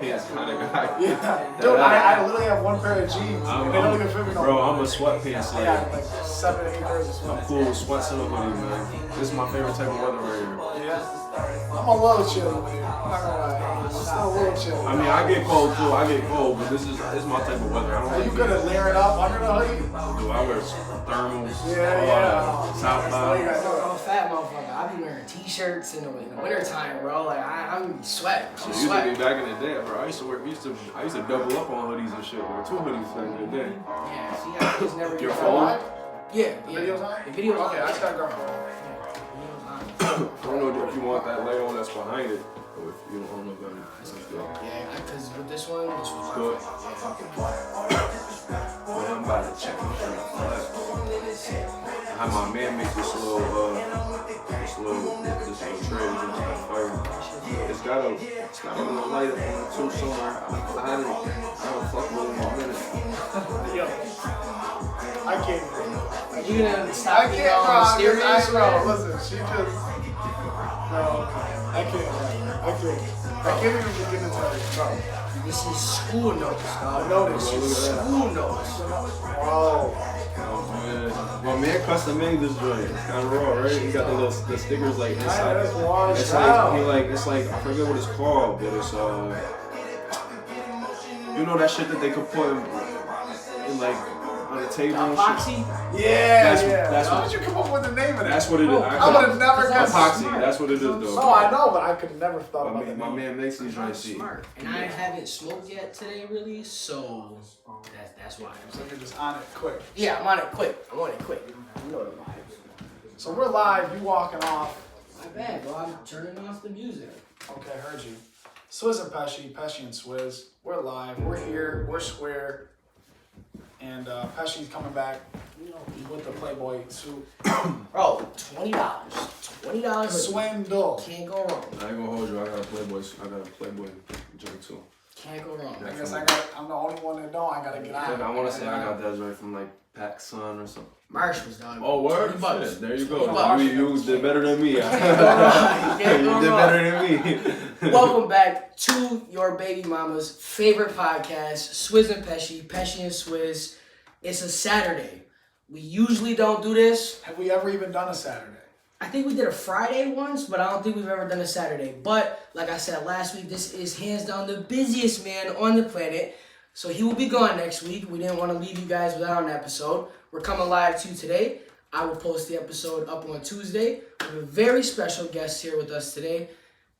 pants kind of guy. Yeah. Dude, I literally have one pair of jeans. They don't even fit me no more. Bro, I'm a sweatpants I got like 7 or 8 pairs of sweats. I'm cool with sweats and a hoodie, man. This is my favorite type of weather right here. Yeah. I'm a little chill with you. I'm not gonna lie. I'm still a little chill. I mean, I get cold too. I get cold, but this is my type of weather. I don't Are you really gonna layer it up under the hoodie? do. I wear thermals. Yeah. Top That's five. I'm a fat motherfucker. I be wearing t-shirts in the wintertime, bro. Like I'm sweating. I used to be back in the day, bro. I used to double up on hoodies and shit. Wear 2 hoodies back in the day. Yeah, see, I just never Your get phone? Yeah, The video's on? The video's Okay, I just gotta grab my phone. I don't know if you want that layer on that's behind it, or if you don't know that. That's good. Yeah, because with this one, this was Good. Yeah. Well, I'm about to check my shit. I had my man make this little tray with this fire. It's got a little light up on it too somewhere. I haven't fucked with it in a minute. Yo. I can't. You gonna stop being all bro. mysterious? Listen, she just. No, I can't. I can't even begin to tell you. Bro. This is school notes, dog. I know this. Look at that. School notes. Bro. Oh, man. My man custom made this joint. It's kind of raw, right? He got the stickers like inside. That's washed It's out. like it's like I forget what it's called, but it's you know that shit that they could put in like on the table and shit. Epoxy? Yeah, That's How what- did you come up with the name of that? That's what it is. I would have never guessed. Epoxy. That's what it is, though. No, I know, but I could have never thought about that. My man makes these joints. Smart. And I haven't smoked yet today, really, so that's why. So you're just on it quick. Yeah, I'm on it quick. You know the vibes. So we're live. You walking off. My bad, bro. I'm turning off the music. Okay, heard you. Swizz and Pesci and Swizz. We're live. We're here. We're square. And Pesci's coming back. You know, with the Playboy suit. Bro, $20. $20. Swindle. Can't go wrong. I ain't gonna hold you. I got a Playboy joint too. Can't go wrong. I guess I'm the only one that don't. I gotta get on. I want to say I got that joint from like PacSun or something. Marshalls, dog. Oh, word? $20. Shit, there you go. $20. You did better than me. You did Can't go wrong. better than me. Welcome back to your baby mama's favorite podcast, Swizz and Pesci and Swizz. It's a Saturday. We usually don't do this. Have we ever even done a Saturday? I think we did a Friday once, but I don't think we've ever done a Saturday. But like I said last week, this is hands down the busiest man on the planet. So he will be gone next week. We didn't want to leave you guys without an episode. We're coming live to today. I will post the episode up on Tuesday. We have a very special guest here with us today.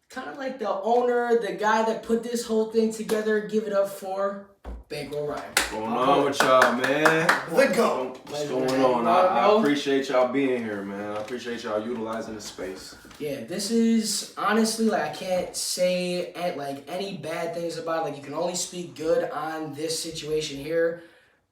Kind of like the owner, the guy that put this whole thing together. Give it up for Bankrolle Ryan. What's going on with y'all, man? Let go. What's going on? I appreciate y'all being here, man. I appreciate y'all utilizing the space. Yeah, this is honestly, like, I can't say any bad things about it. Like, you can only speak good on this situation here.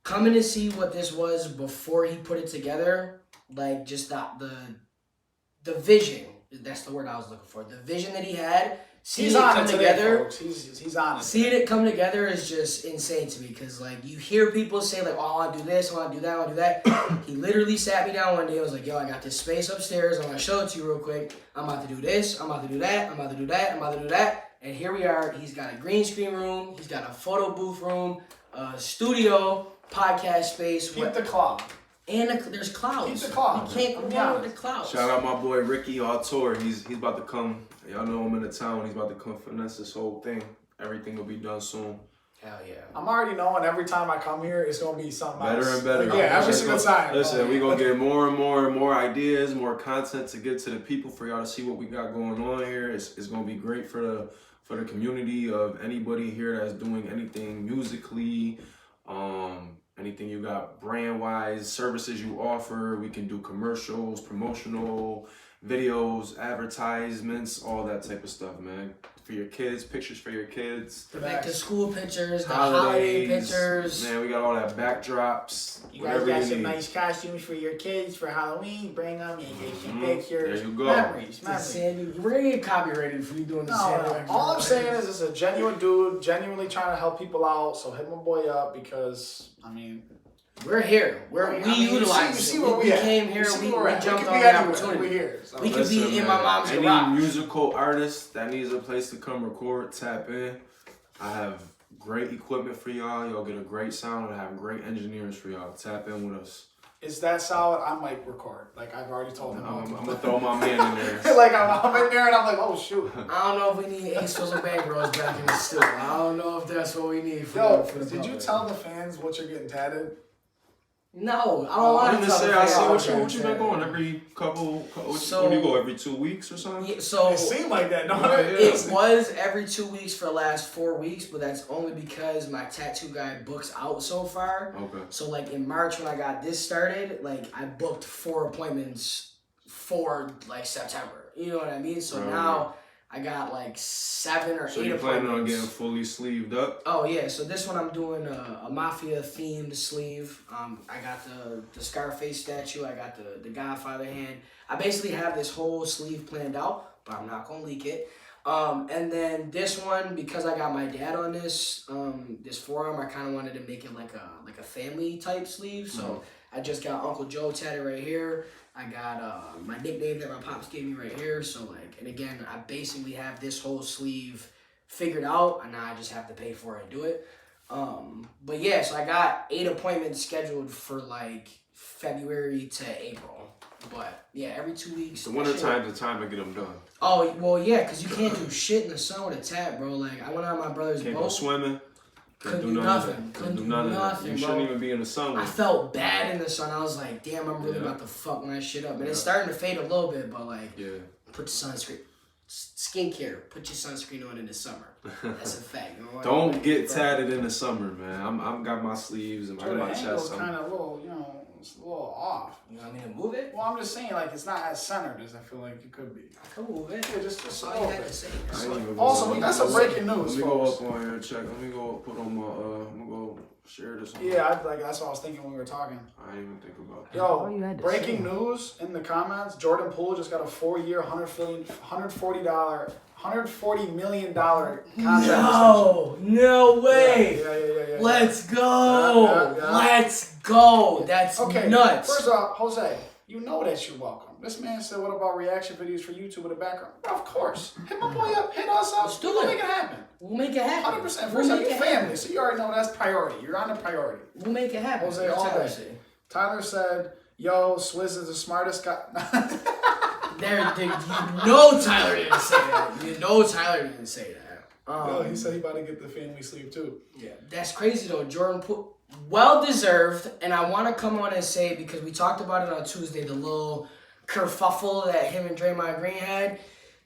Coming to see what this was before he put it together, like, just the vision. That's the word I was looking for. The vision that he had. Seeing it come together. Folks. He's on it. Seeing it come together is just insane to me because, like, you hear people say, like, oh, I want to do this, I want to do that, I want to do that. He literally sat me down one day and was like, yo, I got this space upstairs. I'm going to show it to you real quick. I'm about to do this. I'm about to do that. I'm about to do that. I'm about to do that. And here we are. He's got a green screen room. He's got a photo booth room, a studio, podcast space. Keep the cloud. And there's clouds. Keep the clouds. You can't go wrong with the clouds. Shout out my boy Ricky Auteur. He's about to come. Y'all know him in the town. He's about to come finesse this whole thing. Everything will be done soon. Hell yeah. I'm already knowing every time I come here, it's gonna be something Better else. and better. Like, yeah, every single time. Listen, we gonna get more and more ideas, more content to get to the people for y'all to see what we got going on here. It's gonna be great for the community of anybody here that's doing anything musically, anything you got brand wise, services you offer. We can do commercials, promotional videos, advertisements, all that type of stuff, man. For your kids, pictures for your kids. The back to school pictures, the holiday pictures. Man, we got all that backdrops. You guys got some nice costumes for your kids for Halloween. Bring them and get some pictures. There you go. Memories. We're gonna get copyrighted for you doing the No, all I'm saying is it's a genuine dude, genuinely trying to help people out. So hit my boy up because, I mean, we're here. We utilize it. You see where we came here. We jumped on the opportunity. We're here. So. We could be in my mom's garage. Any musical artist that needs a place to come record, tap in. I have great equipment for y'all. Y'all get a great sound, and I have great engineers for y'all. Tap in with us. Is that solid? I might record. Like I've already told him. I'm gonna throw my man in there. Like I'm in there and I'm like, oh shoot. I don't know if we need Ace Swizzle Bankrolls back in the studio. I don't know if that's what we need for, Yo, for the did you public. tell the fans what you're getting tatted? No, I don't want I'm to gonna tell say the I see fans. what you been going every couple. So- What do you go every 2 weeks or something? Yeah, so It seemed like that, don't Yeah, it? yeah. it was every 2 weeks for the last 4 weeks, but that's only because my tattoo guy books out so far. Okay. So like in March when I got this started, like I booked 4 appointments for like September. You know what I mean? So Right. now I got like 7 or So 8 you're planning on appointments. getting fully sleeved up? Oh yeah, so this one I'm doing a mafia themed sleeve. I got the Scarface statue. I got the Godfather hand. I basically have this whole sleeve planned out, but I'm not gonna leak it. And then this one, because I got my dad on this this forearm, I kind of wanted to make it like a family type sleeve. So I just got Uncle Joe tatted right here. I got my nickname that my pops gave me right here. So like, and again, I basically have this whole sleeve figured out, and now I just have to pay for it and do it. But yeah, so I got 8 appointments scheduled for like February to April. But yeah, every 2 weeks. The winter time's the time to get them done. Oh well, yeah, cause you can't do shit in the sun with a tat, bro. Like I went on my brother's Can't go boat. swimming. Couldn't do do none of nothing. that. Couldn't do none of that. nothing, You bro. shouldn't even be in the sun. I felt bad in the sun. I was like, damn, I'm really Yeah. about to fuck my shit up. And Yeah. it's starting to fade a little bit, but like, Yeah. put your sunscreen. Skincare. Put your sunscreen on in the summer. That's a fact. You know what? Don't get tatted in the summer, man. I'm got my sleeves and I Jordan, got my the angle's chest. kind of a little, it's a little off. You want me to move it? Well, I'm just saying, like, it's not as centered as I feel like it could be. I can move it. Yeah, just That's a all little you had bit. to say. I ain't even Also, gonna- we got some breaking news, Let me go folks. up on here and check. Let me go put on my I'm gonna go share this. On Yeah, that's what I was thinking when we were talking. I didn't even think about that. Yo, All you had to breaking say. news in the comments. Jordan Poole just got a 4-year, $140 million contract. No way. Yeah. Let's go. Yeah. Let's go. That's Okay, nuts. first off, Jose, you know that you're welcome. This man said, what about reaction videos for YouTube with a background? Bro, of course. Hit my boy up, hit us up. Let's do We'll it. make it happen. We'll make it happen. 100%. We'll First off, make you're it happen. family, so you already know that's priority. You're on the priority. We'll make it happen. Jose, What's all Tyler day. say? Tyler said, yo, Swizz is the smartest guy. You know Tyler didn't say that. You know Tyler didn't say that. No, he said he about to get the family sleeve too. Yeah, that's crazy though. Jordan Poole, well deserved, and I want to come on and say because we talked about it on Tuesday, the little kerfuffle that him and Draymond Green had. My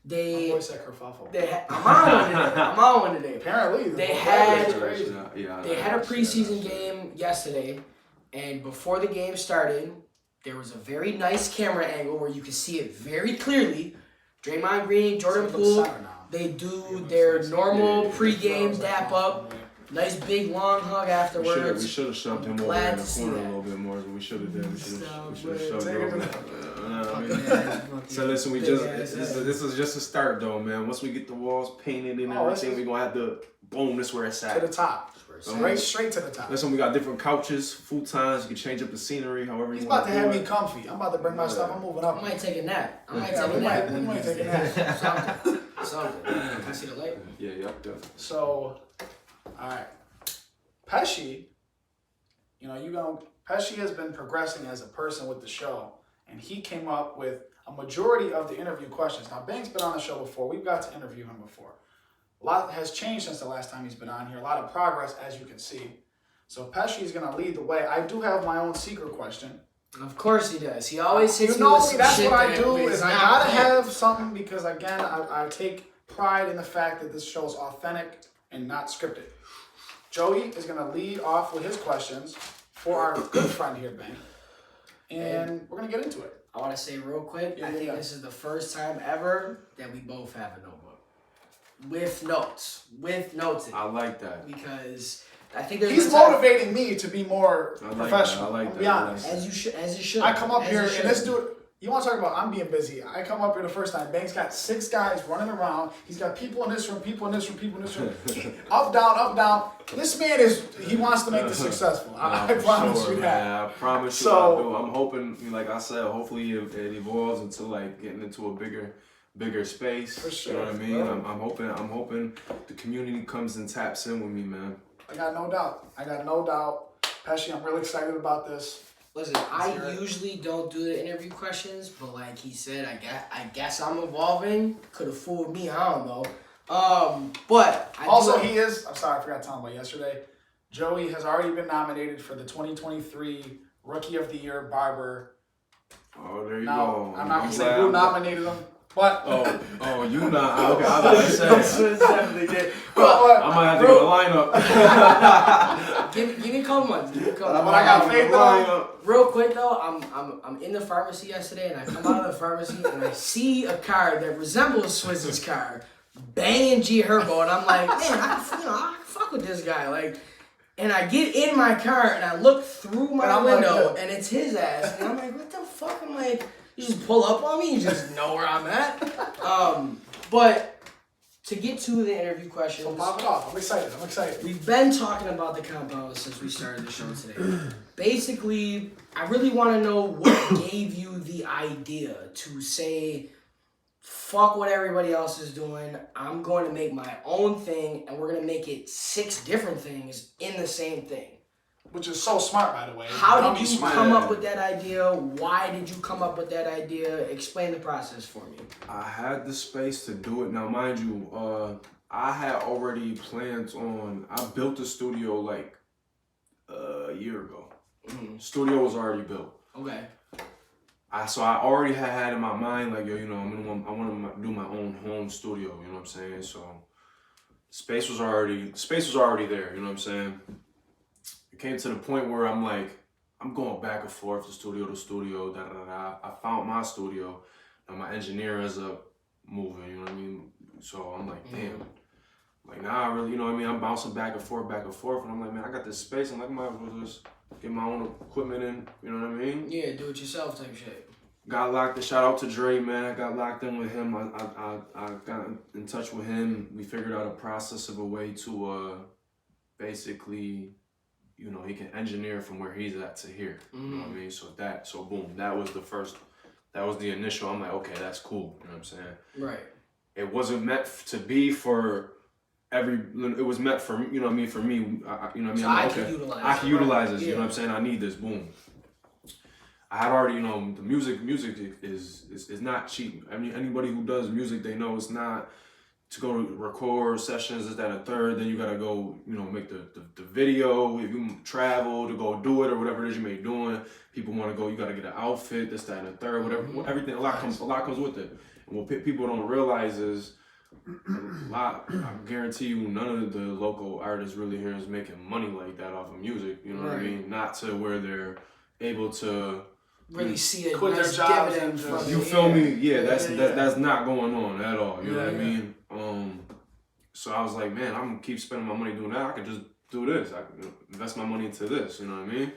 They, boy said kerfuffle. I'm on one today. Apparently, They the had- is crazy. They had a preseason game yesterday, and before the game started, there was a very nice camera angle where you could see it very clearly. Draymond Green, Jordan So it looks Poole, center now. they do their normal Yeah, pregame dap up. Nice big long hug We afterwards. should have shoved him over Glad in the to see corner that. a little bit more. But we should have did. We should Stop, have shoved man. it Take over it there. You know what I mean? Fucking So listen, we big just ass this is just a start though, man. Once we get the walls painted and Oh, this everything, is- we gonna have to boom. This where it's To the at. top. Right straight to the top. Listen, we got different couches, futons. You can change up the scenery, however He's you about want to have do me it. comfy. I'm about to bring my stuff. I'm moving I up. might take a nap. I might Yeah, take we a nap. might- we might take a nap. Something. Can I see the light? Yeah, yep, definitely. So, all right. Pesci, Pesci has been progressing as a person with the show, and he came up with a majority of the interview questions. Now, Bank's been on the show before. We've got to interview him before. A lot has changed since the last time he's been on here. A lot of progress, as you can see. So Pesci is going to lead the way. I do have my own secret question. Of course he does. He always hits You me know with me, some that's shit what I that do, is is I not gotta planned. have something because, again, I take pride in the fact that this show is authentic and not scripted. Joey is going to lead off with his questions for our good friend here, Ben. And we're going to get into it. I want to say real quick, I think this is the first time ever that we both have a notebook. With notes. With notes in it. I like that. Because I think there's He's been time- motivating me to be more I like professional. that, I like I'll that, be I like honest. that. As you should. I come up As here you and should. this dude, you want to talk about I'm being busy. I come up here the first time. Bank's got 6 guys running around. He's got people in this room, people in this room, people in this room. Up, down, up, down. This man he wants to make this successful. I For promise sure, you man. that. I promise you So- I do. I'm hoping, like I said, hopefully it evolves into like getting into a bigger bigger space. For sure, You know what I mean? bro. I'm hoping the community comes and taps in with me, man. I got no doubt. Pesci, I'm really excited about this. Listen, I usually don't do the interview questions, but like he said, I guess I'm evolving. Could have fooled me, I don't know. But He is. I'm sorry, I forgot to tell him about yesterday. Joey has already been nominated for the 2023 Rookie of the Year Barber. Oh, there you Now, go. I'm not gonna say who nominated him, but you not. Okay, I was about to say. definitely did. I might have to get a lineup. Give me a couple months. but I got faith though. Real quick though, I'm in the pharmacy yesterday, and I come out of the pharmacy and I see a car that resembles Swizz's car, banging G Herbo, and I'm like, man, I can fuck with this guy, like. And I get in my car and I look through my window and it's his ass, and I'm like, what the fuck? I'm like, you just pull up on me, you just know where I'm at. But to get to the interview questions, So pop it off. I'm excited. we've been talking about the compound since we started the show today. Basically, I really want to know what gave you the idea to say, fuck what everybody else is doing. I'm going to make my own thing, and we're going to make it 6 different things in the same thing. Which is so smart, by the way. How did you come up with that idea? Why did you come up with that idea? Explain the process for me. I had the space to do it. Now, mind you, I had already plans on. I built the studio like a year ago. Mm-hmm. Studio was already built. Okay. So I already had in my mind like, yo, I want to do my own home studio. You know what I'm saying? So space was already there. You know what I'm saying? It came to the point where I'm like, I'm going back and forth to studio. Da da da. I found my studio, and my engineer ends up moving. You know what I mean? So I'm like, damn. Like now I really, you know what I mean? I'm bouncing back and forth, and I'm like, man, I got this space. I'm like, I might as well just get my own equipment in. You know what I mean? Yeah, do it yourself type shit. Got locked in. Shout out to Dre, man. I got locked in with him. I got in touch with him. We figured out a process of a way to basically, he can engineer from where he's at to here. You know what I mean? So boom, that was the initial. I'm like, okay, that's cool. You know what I'm saying? Right. It wasn't meant to be for it was meant for, you know what I mean, for me. You know what I mean? So I can utilize this. Yeah. You know what I'm saying? I need this. Boom. I had already, the music is not cheap. I mean, anybody who does music, they know it's not to go to record sessions, this, that, and third. Then you gotta go, make the video. If you travel to go do it or whatever it is you may be doing, people want to go. You gotta get an outfit, this, that, and the third, whatever. Everything, a lot comes with it. And what people don't realize is, I guarantee you, none of the local artists really here is making money like that off of music. You know what I mean? Not to where they're able to really see a quit nice their jobs dividend and from just- it. You feel me? Yeah, that's not going on at all. You know what I Yeah. mean? So I was like, man, I'm gonna keep spending my money doing that. I could just do this. I could invest my money into this. You know what I mean?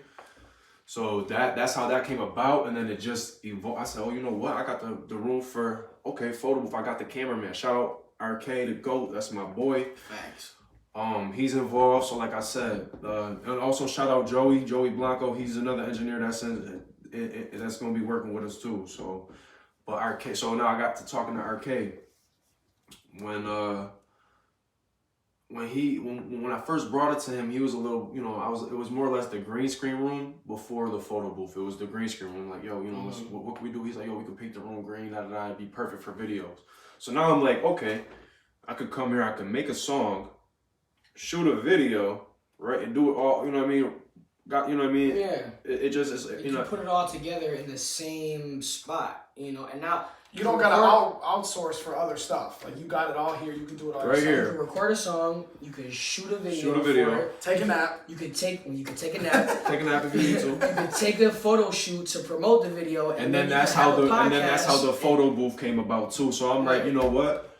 So that's how that came about, and then it just evolved. I said, oh, you know what? I got the room for photo booth. I got the cameraman. Shout out RK, the GOAT. That's my boy. Thanks. He's involved. So like I said, and also shout out Joey Blanco. He's another engineer that's gonna be working with us too. So, but RK. So now I got to talking to RK when I first brought it to him, he was a little, it was more or less the green screen room before the photo booth. It was the green screen room. Like, yo, what can we do? He's like, yo, we can paint the room green, it'd be perfect for videos. So now I'm like, okay, I could come here, I could make a song, shoot a video, right, and do it all, you know what I mean? You know what I mean? Yeah. It just is, You put it all together in the same spot, and now You don't gotta outsource for other stuff. Like, you got it all here. You can do it all Right yourself. here. you can record a song, you can shoot a video. Shoot a video. For it. Take a nap. You could take a nap. Take a nap if you need to. You could take a photo shoot to promote the video, And then you that's could have a how podcast. the photo booth came about too. So I'm like, you know what?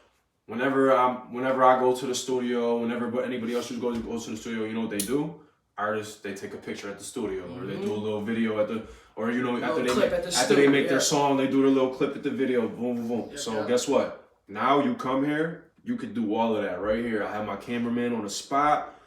Whenever I go to the studio, whenever anybody else who goes to the studio, you know what they do? Artists, they take a picture at the studio, or they do a little video at the, or after they make their song, they do their little clip at the video. Boom, boom, boom. So guess what? Now you come here, you could do all of that right here. I have my cameraman on the spot.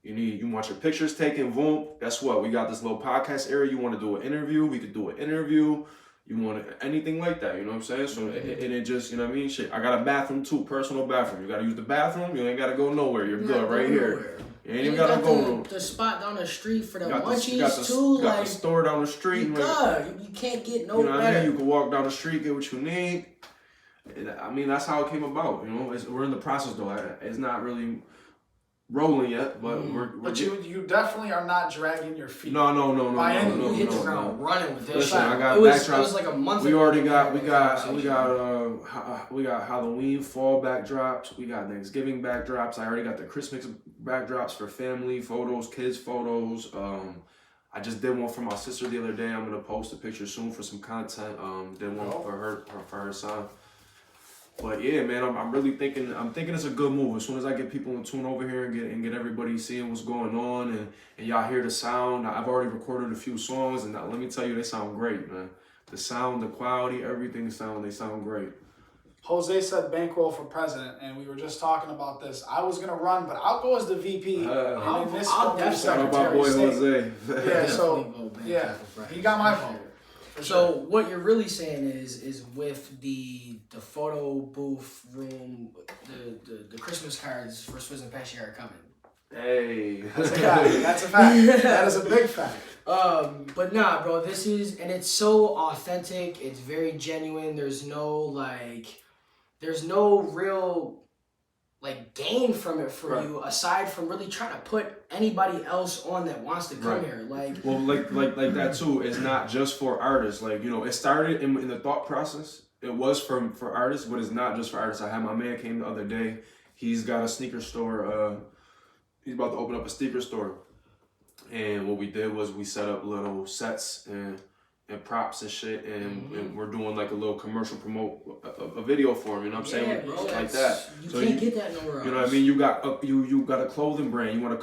You want your pictures taken, boom. Guess what? We got this little podcast area. You want to do an interview? We could do an interview. You want anything like that, you know what I'm saying? So, and it just, you know what I mean? Shit, I got a bathroom too, personal bathroom. You gotta use the bathroom, you ain't gotta go nowhere. You're good right here. You ain't even gotta go the spot down the street for the you got munchies too. You got the store down the street. You good. You can't get no you know what better. I mean? You can walk down the street, get what you need. I mean, that's how it came about, you know? We're in the process though. It's not really rolling yet, but But you definitely are not dragging your feet. No. You hit the ground running with this. Listen, I got backdrops. It was like a month. We already got we got Halloween fall backdrops. We got Thanksgiving backdrops. I already got the Christmas backdrops for family photos, kids photos. I just did one for my sister the other day. I'm gonna post a picture soon for some content. Did one for her son. But yeah, man, I'm really thinking it's a good move. As soon as I get people in tune over here and get everybody seeing what's going on and y'all hear the sound. I've already recorded a few songs and let me tell you, they sound great, man. The sound, the quality, everything they sound great. Jose said bankroll for president, and we were just talking about this. I was gonna run, but I'll go as the VP. I'll this definitely Secretary my boy Jose. Yeah, so he got my vote. So what you're really saying is with the photo booth room, the Christmas cards for Swizz and Pesci are coming. Hey, that's a fact. That's a fact. That is a big fact. But nah, bro, it's so authentic. It's very genuine. There's no real like gain from it for you aside from really trying to put anybody else on that wants to come here. Like that too. It's not just for artists. Like, you know, it started in the thought process. It was for artists, but it's not just for artists. I had my man came the other day. He's got a sneaker store. He's about to open up a sneaker store. And what we did was we set up little sets and props and shit, and we're doing like a little commercial a video for him, you know what I'm saying? Bro, like that. You can't get that nowhere else. You know what I mean? You got a clothing brand. You wanna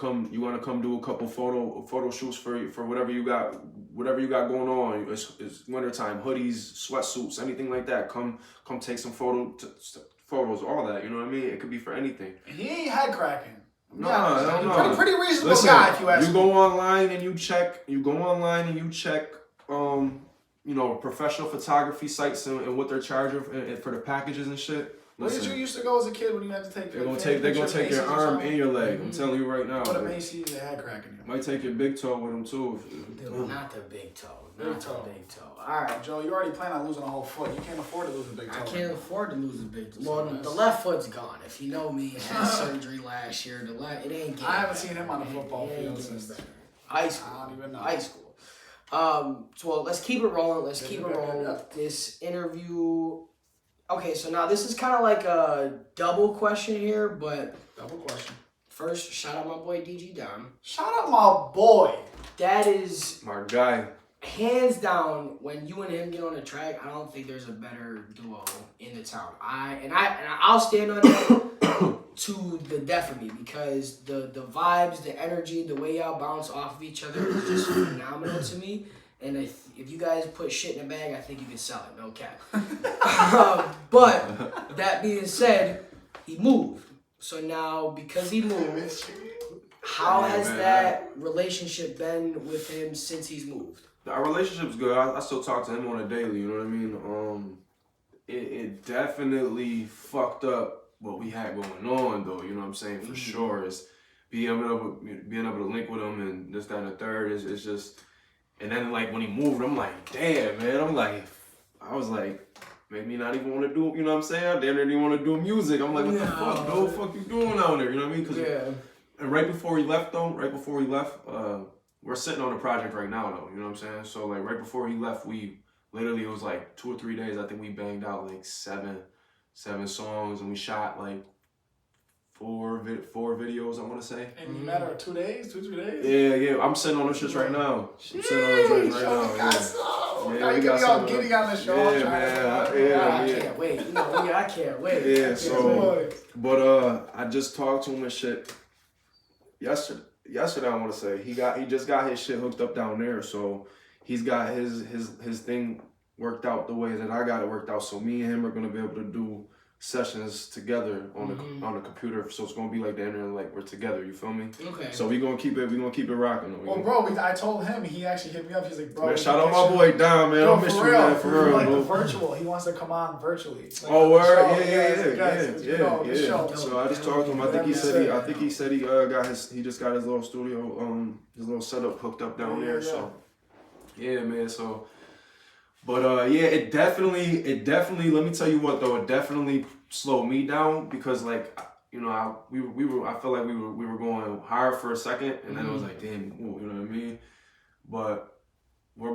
come do a couple photo shoots for whatever you got going on. It's wintertime, hoodies, sweatsuits, anything like that. Come take some photos, all that, you know what I mean? It could be for anything. He ain't head cracking. No. Pretty reasonable guy, if you ask me. You go online and you check, you know, professional photography sites and what they're charging for the packages and shit. Where did you used to go as a kid when you had to take? They're gonna take your arm and your leg. I'm telling you right now. What a Macy's, they had cracking you. Might take your big toe with them too. Not the big toe. Not the big toe. All right, Joe, you already plan on losing a whole foot. You can't afford to lose a big toe. I can't afford to lose a big toe. Well, the left foot's gone. If you know me, I had surgery last year. It ain't getting I haven't better. seen him on the football field since high school. I don't even know. High school. So let's keep it rolling. This interview. Okay, so now this is kind of like a double question here, but double question. First, shout out my boy DG Dom. Shout out my boy. That is my guy. Hands down, when you and him get on the track, I don't think there's a better duo in the town. I'll stand on that to the death of me because the vibes, the energy, the way y'all bounce off of each other is just phenomenal to me. And if you guys put shit in a bag, I think you can sell it, no cap. But that being said, he moved. So now, because he moved, how has that relationship been with him since he's moved? Our relationship's good. I still talk to him on a daily, you know what I mean? It definitely fucked up what we had going on, though, you know what I'm saying? For sure. It's being able to link with him and this, that, and the third. It's just... And then, like, when he moved, I'm like, damn, man. I was like, made me not even want to do, you know what I'm saying? I didn't even want to do music. I'm like, what the fuck, bro? What the fuck you doing out there? You know what I mean? And right before he left, we're sitting on a project right now, though. You know what I'm saying? So, like, right before he left, we literally, it was like 2 or 3 days. I think we banged out like seven songs, and we shot like four videos, I want to say. And you met her 2 days, 2-3 days? Yeah. I'm sitting on those shits right now. I'm sitting on those right now. Yeah, you got all giddy on the show. Yeah, man. I can't wait. You know, I can't wait. Yeah, so, but I just talked to him and shit yesterday, I want to say. He just got his shit hooked up down there, so he's got his thing worked out the way that I got it worked out. So me and him are gonna be able to do sessions together on the computer, so it's gonna be like the internet, like we're together. You feel me? Okay. So we gonna keep it rocking. Well, bro, I told him. He actually hit me up. He's like, bro, Man, shout out my boy Dom, man. I miss you, man, for real. Like bro. the virtual, he wants to come on virtually. Like, Oh, word, yeah. So I just talked to him. I think he said he just got his little studio, his little setup hooked up down there. So yeah, man. So. But yeah, it definitely. Let me tell you what though, it definitely slowed me down because like you know I felt like we were going hard for a second and then it was like damn, you know what I mean. But we're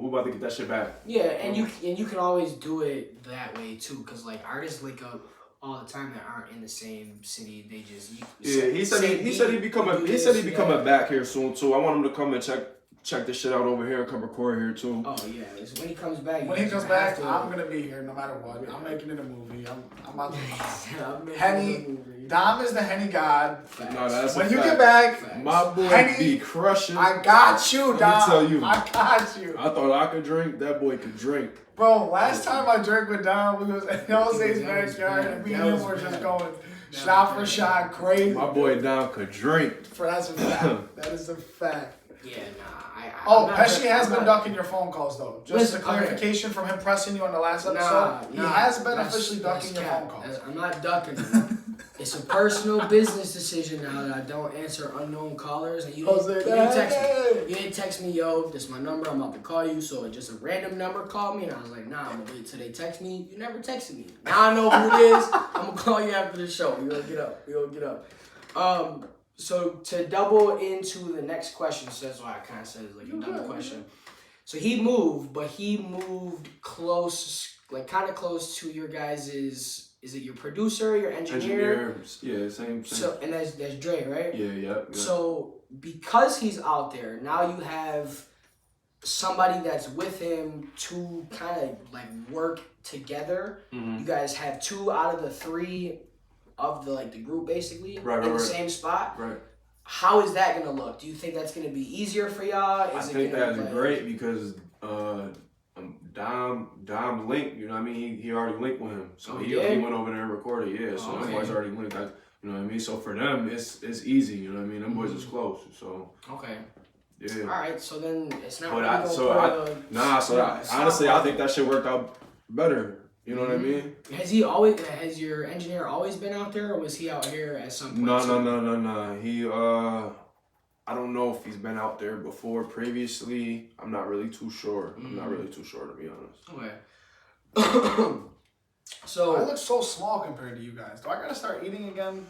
about to get that shit back. Yeah, and you can always do it that way too, because like artists link up all the time that aren't in the same city. They just he said he'd be coming back here soon too. I want him to come and check this shit out over here, come record here too. Oh yeah, when he comes back. I'm gonna be here no matter what. I'm making it a movie. I'm about to. Henny, Dom is the Henny God. No, that's when a you fact. get back, my boy Henny, be crushing. I got you, Dom. Let me tell you. I got you. I thought I could drink. That boy could drink. Bro, last time I drank with Dom, we was at Jose's backyard, and me and him were just going shot for shot, crazy. My boy Dom could drink. That's a fact. That is a fact. Yeah, nah. Pesci has been ducking your phone calls though. Just a clarification from him pressing you on the last episode. He has been officially ducking your phone calls. I'm not ducking them. It's a personal business decision now that I don't answer unknown callers. And you didn't text me. You didn't text me, yo, this is my number, I'm about to call you. So just a random number called me and I was like, nah, I'm gonna wait till they text me. You never texted me. Now I know who it is. I'm gonna call you after the show. We gonna get up. So to double into the next question, so that's why I kind of said it's like a double question. So he moved close, like kind of close to your guys's. Is it your producer, your engineer? Yeah, same. So and that's Dre, right? Yeah. So because he's out there now, you have somebody that's with him to kind of like work together. Mm-hmm. You guys have 2 out of the 3 of the group basically in the same spot. Right. How is that gonna look? Do you think that's gonna be easier for y'all? I think that's great because Dom linked. You know what I mean? He already linked with him, so he went over there and recorded. Yeah, so them boys already linked. You know what I mean? So for them, it's easy. You know what I mean? Them boys is close. So okay. Yeah. All right. So then it's not. Honestly, I think that shit worked out better. You know what I mean? Has your engineer always been out there, or was he out here at some point? No. He I don't know if he's been out there before previously. I'm not really too sure. I'm not really too sure, to be honest. Okay. So I look so small compared to you guys. Do I gotta start eating again?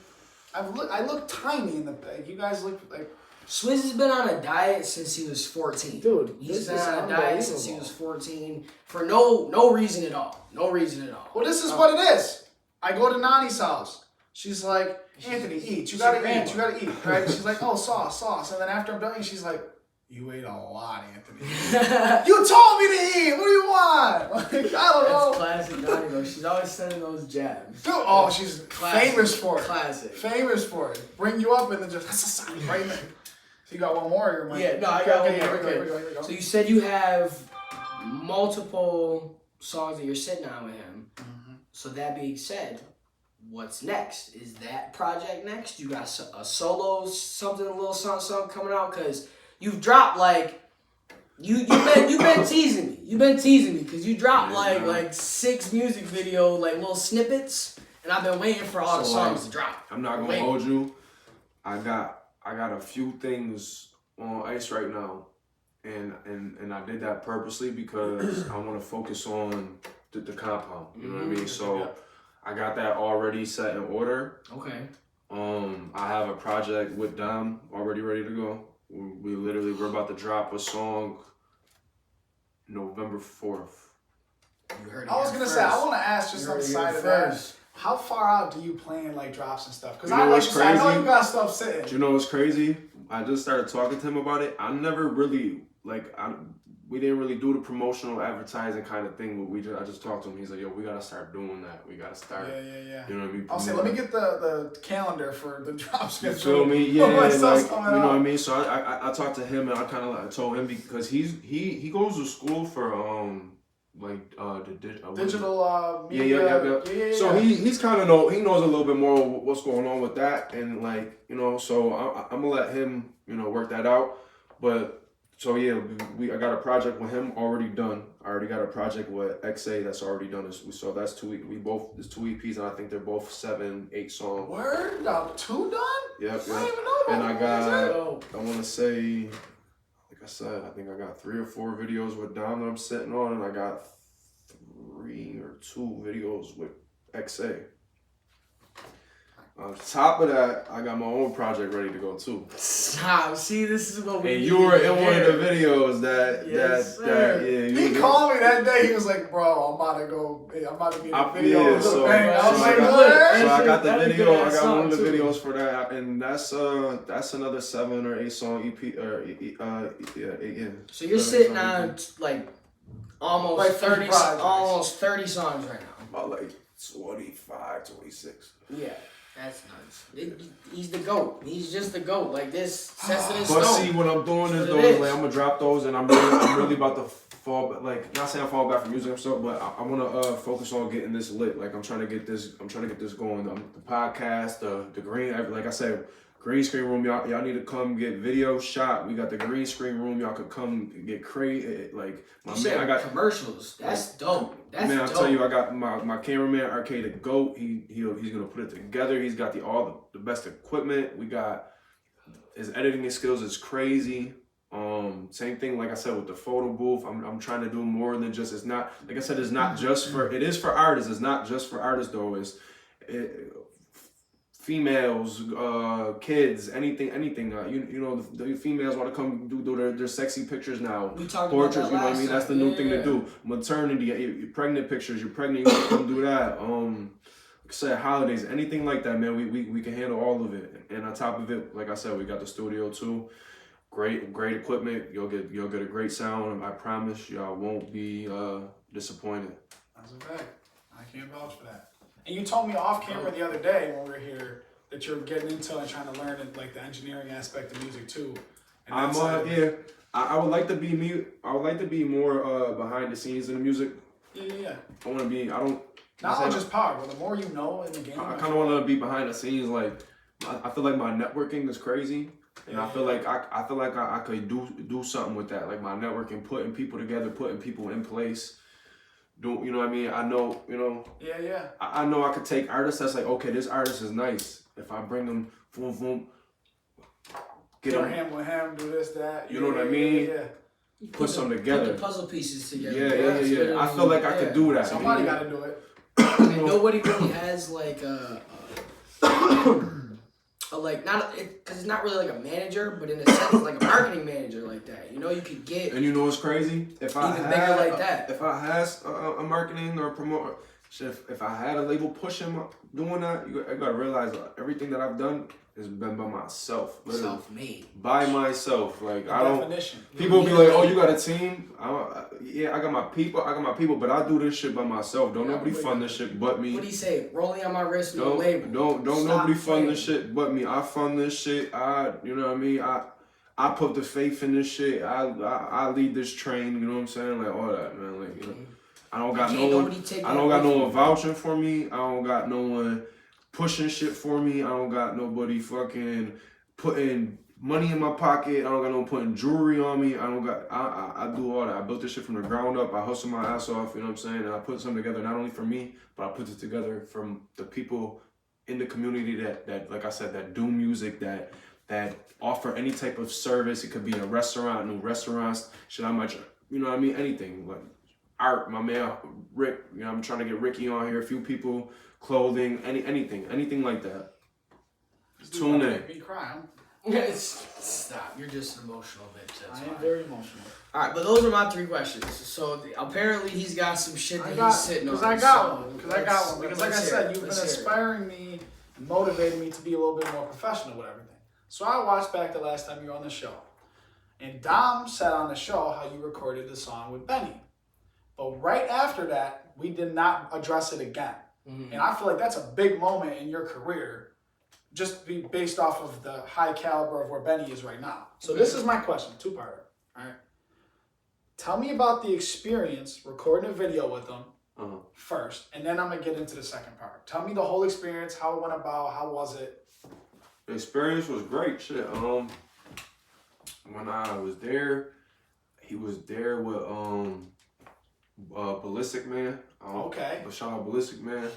I look tiny in the bag. You guys look like. Swizz has been on a diet since he was 14. Dude, he's been on a diet since he was 14 for no reason at all. No reason at all. Well, this is what it is. I go to Nani's house. She's like, Anthony, eat. You gotta eat, right? She's like, oh, sauce. And then after I'm done eating, she's like, you ate a lot, Anthony. You told me to eat. What do you want? Like, I don't know. That's classic Nani, though. She's always sending those jabs. Dude, she's famous for it. Classic. Famous for it. Bring you up and then just right in there. So you got one more? Yeah, no, I got one more. Okay. So you said you have multiple songs that you're sitting on with him. Mm-hmm. So that being said, what's next? Is that project next? You got a solo, something, a little something coming out? Because you've dropped you've been teasing me. You've been teasing me because you dropped like 6 music video little snippets, and I've been waiting for all the songs to drop. I'm not gonna hold you. I got a few things on ice right now, and I did that purposely because I want to focus on the compound. You know what I mean? So I got that already set in order. Okay. I have a project with Dom already ready to go. We're about to drop a song November 4th. I was gonna say, I want to ask just on the side of that. How far out do you plan drops and stuff? Because I know you got stuff sitting. Do you know what's crazy? I just started talking to him about it. I never really we didn't really do the promotional advertising kind of thing. I just talked to him. He's like, yo, we gotta start doing that. We gotta start. Yeah. You know what I mean? I'll say, let me get the calendar for the drop schedule. You feel me? Yeah, you know what I mean. So I talked to him and I kind of told him because he goes to school for like digital yeah, media. yeah. So he's kind of he knows a little bit more what's going on with that, and like so I'm gonna let him work that out. But so yeah, I got a project with him already done. I already got a project with XA that's already done. So that's 2 we both there's 2 EPs, and I think they're both 7-8 songs. Word, got 2 done. Yep. I didn't even know about And I got Oh. I want to say, like I said, I think I got 3 or 4 videos with Dom that I'm sitting on, and I got 3 or 2 videos with XA. On top of that, I got my own project ready to go too. Stop. See, this is what we. And you were in one of the videos that He called me that day. He was like, "Bro, I'm about to be in the video." So I got the video. I got one of the videos for that, and that's another 7 or 8 song EP. So you're sitting on like almost Like 30 songs right now. About like 25, 26. Yeah. That's nuts. He's the GOAT. He's just the GOAT. Like this sets it in stone. But see, what I'm doing is like I'm gonna drop those, and I'm really about to fall back. Like, not saying I fall back from music and stuff, but I want to focus on getting this lit. Like I'm trying to get this going. The podcast, the green. Like I said, green screen room. Y'all need to come get video shot. We got the green screen room. Y'all could come get creative. Like my man, I got commercials. That's dope. That's man, I dope. tell you, I got my cameraman, Arcade the GOAT. He's gonna put it together. He's got all the best equipment. We got his editing skills is crazy. Same thing, like I said, with the photo booth. I'm trying to do more than just. It's not like I said. It's not just for. It is for artists. It's not just for artists though. Females, kids, anything. The females want to come do their sexy pictures now. We talked Portraits, about that you know what I mean? last That's the time. new thing to do. Maternity, you're pregnant pictures. You're pregnant, you can come do that. Like I said, holidays, anything like that, man. We can handle all of it. And on top of it, like I said, we got the studio too. Great equipment. You'll get a great sound. I promise y'all won't be disappointed. That's a fact. I can't vouch for that. And you told me off camera the other day when we were here that you're getting into and trying to learn like the engineering aspect of music too. And I would like to be I would like to be more behind the scenes in the music. Yeah. I want to be. I don't. Knowledge is power, but the more you know in the game. I kind of want to be behind the scenes. Like I feel like my networking is crazy, and I feel like I could do something with that. Like my networking, putting people together, putting people in place. You know what I mean? I know, Yeah. I know I could take artists that's like, okay, this artist is nice. If I bring them, boom, get him with him, do this, that. You know what I mean? Yeah. Put some together. Put the puzzle pieces together. Yeah. I feel like I could do that. Somebody got to do it. And nobody really has like like not because it's not really like a manager, but in a sense like a marketing manager like that. You could get. And you know what's crazy? If I even had, bigger like that. If I had a marketing or a promoter, if I had a label pushing doing that, I gotta realize everything that I've done has been by myself, literally. Self-made. By myself, like The I don't. definition. People be like, "Oh, you got a team?" I got my people, but I do this shit by myself. Don't nobody fund this shit but me. What do you say? Rolling on my wrist with a label. Don't nobody fund this shit but me. I fund this shit. You know what I mean? I put the faith in this shit. I lead this train. You know what I'm saying? Like all that, man. Like I don't got no one. I don't got no one vouching for me. I don't got no one pushing shit for me. I don't got nobody fucking putting money in my pocket. I don't got no one putting jewelry on me. I do all that. I built this shit from the ground up. I hustle my ass off, you know what I'm saying? And I put something together not only for me, but I put it together from the people in the community that like I said, that do music, that offer any type of service. It could be a restaurant, new restaurants, shit I might, you know what I mean? Anything. Like art, my man Rick, I'm trying to get Ricky on here, a few people, clothing, anything like that. Tune in. Me cry. Stop. You're just an emotional bitch. I am very emotional. All right, but those are my 3 questions. So apparently he's got some shit that he's sitting on. Because I got one. Because like I said, you've been inspiring me and motivating me to be a little bit more professional with everything. So I watched back the last time you were on the show. And Dom said on the show how you recorded the song with Benny. But right after that, we did not address it again. Mm-hmm. And I feel like that's a big moment in your career, just be based off of the high caliber of where Benny is right now. So this is my question, 2-parter. All right. Tell me about the experience recording a video with them Uh-huh. first, and then I'm gonna get into the second part. Tell me the whole experience, how it went about, how was it? The experience was great. Shit. When I was there, he was there with Ballistic Man. Okay. But shout out Ballistic Man.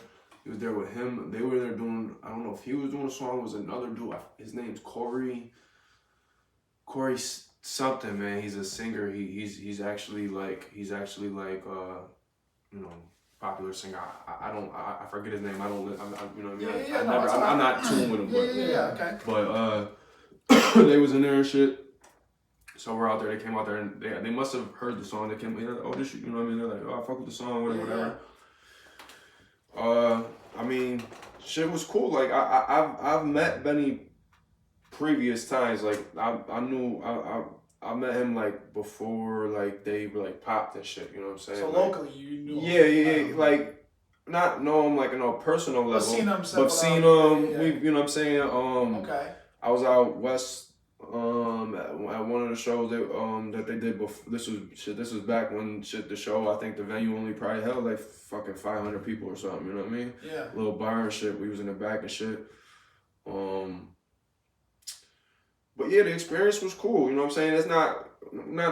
He was there with him. They were there doing, I don't know if he was doing a song, it was another dude. His name's Corey something, man. He's a singer. He's actually like you know, popular singer. I forget his name. I don't you know what I mean? I'm not tuned with him, Okay. but they was in there and shit. So we're out there. They came out there and they must have heard the song. They came, they're like, oh, this, you know what I mean? They're like, oh, I fuck with the song, whatever. I mean, shit was cool. Like I've met Benny previous times. Like I knew I met him like before like they were like popped and shit. You know what I'm saying? So like, locally, you knew. Yeah. Like not know him like on a personal level, but seen him. We, you know what I'm saying? Okay. I was out west. At one of the shows that they did before. This was back when the show, I think the venue only probably held like fucking 500 people or something, you know what I mean? Yeah. Little bar and shit. We was in the back and shit. But yeah, the experience was cool, you know what I'm saying? It's not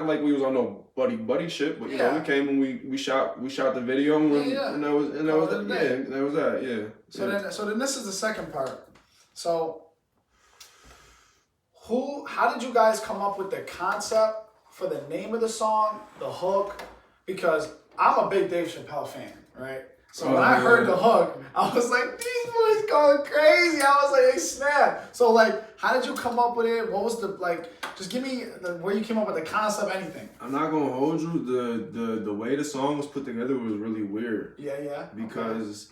like we was on no buddy shit, but you know, we came and we shot the video and that was that. So then this is the second part. So how did you guys come up with the concept for the name of the song, the hook? Because I'm a big Dave Chappelle fan, right? So when I heard the hook, I was like, these boys going crazy. I was like, they snap. So like, how did you come up with it? What was the, like, just give me where you came up with the concept, anything. I'm not gonna hold you. The way the song was put together was really weird. Yeah. Because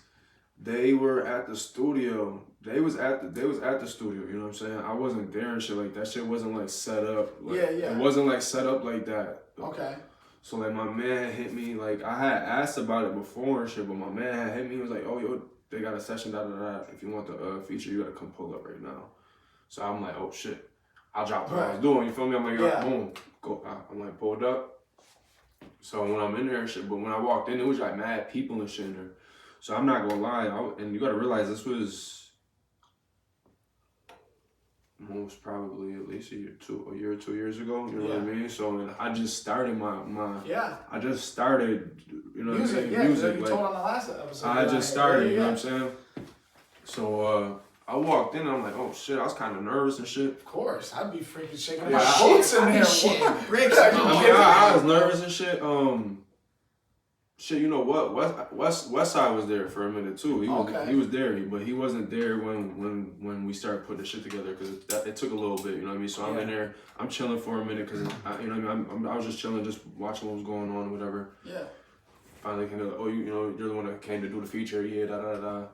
they were at the studio. They was at the studio, you know what I'm saying? I wasn't there and shit like that. Shit wasn't like set up. Like, It wasn't like set up like that. Okay. So like my man hit me, like I had asked about it before and shit, but my man had hit me. He was like, oh yo, they got a session, If you want the feature, you gotta come pull up right now. So I'm like, oh shit. I'll drop what I was doing, you feel me? I'm like, boom, go. I'm like pulled up. So when I'm in there and shit, but when I walked in, it was like mad people and shit in there. So I'm not gonna lie, and you gotta realize this was most probably at least a year or 2 years ago. You know what I mean? So I just started I just started, you know music, what I mean? Yeah, music. you like, told on the last episode. I just started, you know what I'm saying? So I walked in and I'm like, oh shit, I was kind of nervous and shit. Of course, I'd be freaking shaking Yeah, my boots in there. I was nervous and shit. Shit, you know what? West Side was there for a minute too. He was there, but he wasn't there when we started putting the shit together because it took a little bit. You know what I mean? So I'm in there, I'm chilling for a minute because you know what I mean. I was just chilling, just watching what was going on, whatever. Yeah. Finally, kind of, you know, you're the one that came to do the feature. Yeah, da.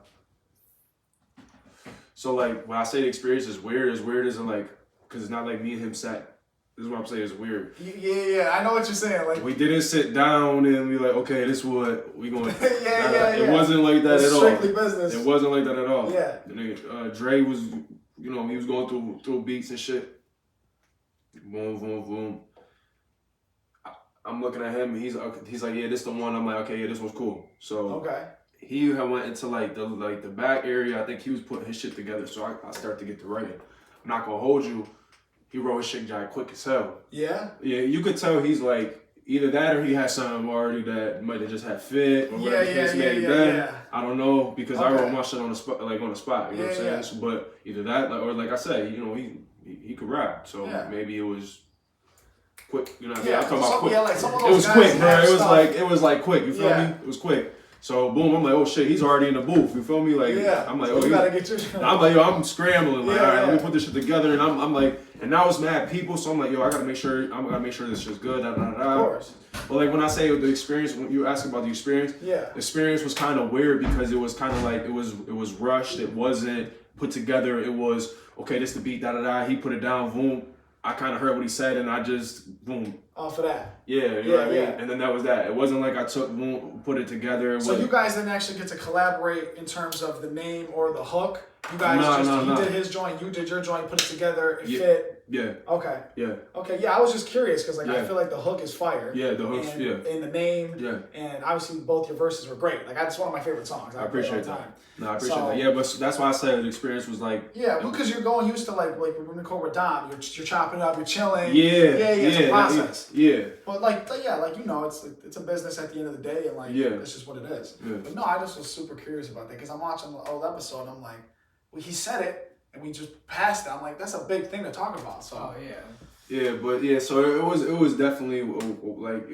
So like when I say the experience is weird as in like, because it's not like me and him sat. This is what I'm saying, it's weird. Yeah, I know what you're saying. Like, we didn't sit down and be like, okay, this is what we going. It wasn't like that at all. Strictly business. It wasn't like that at all. Yeah. The nigga, Dre was, you know, he was going through beats and shit. Boom. I'm looking at him and he's like, yeah, this the one. I'm like, okay, yeah, this one's cool. So he went into like the back area. I think he was putting his shit together. So I start to get to writing. I'm not gonna hold you. He wrote his shit giant quick as hell. Yeah? Yeah, you could tell he's like, either that or he had something already that might have just had fit or whatever the case may have been. I don't know, because I wrote my shit on the spot, you know what I'm saying? So, but either that, or like I said, you know, he could rap. So maybe it was quick, you know what I mean? I'm talking about quick. It was quick, bro. It was like quick, you feel me? It was quick. So boom, I'm like, oh shit, he's already in the booth. You feel me? Like, I'm like, oh, you gotta get your. I'm like, yo, I'm scrambling. Like, all right, let me put this shit together. And I'm like, and now it's mad people. So I'm like, yo, I gotta make sure this shit's good. Of course. But like when I say the experience, when you ask about the experience, the experience was kind of weird because it was kind of like it was rushed. It wasn't put together. It was okay. This the beat. He put it down. Boom. I kind of heard what he said, and I just boom. Off of that. Yeah, you know what I mean? And then that was that. It wasn't like I put it together. So you guys didn't actually get to collaborate in terms of the name or the hook. You guys No. he did his joint, you did your joint, put it together, it fit. Yeah. Okay. Yeah. Okay, yeah, I was just curious because I feel like the hook is fire. Yeah, the hook's and the name. Yeah. And obviously both your verses were great. Like that's one of my favorite songs. I appreciate that. Time. No, I appreciate that. Yeah, but that's why I said the experience was like. Yeah, because you're going used to like when we record with Dom, you're chopping it up, you're chilling. Yeah. It's a process. Yeah. But it's a business at the end of the day, and like it's just what it is. Yeah. But no, I just was super curious about that because I'm watching the old episode and I'm like, well, he said it. And we just passed it. I'm like, that's a big thing to talk about. So yeah, but so it was definitely like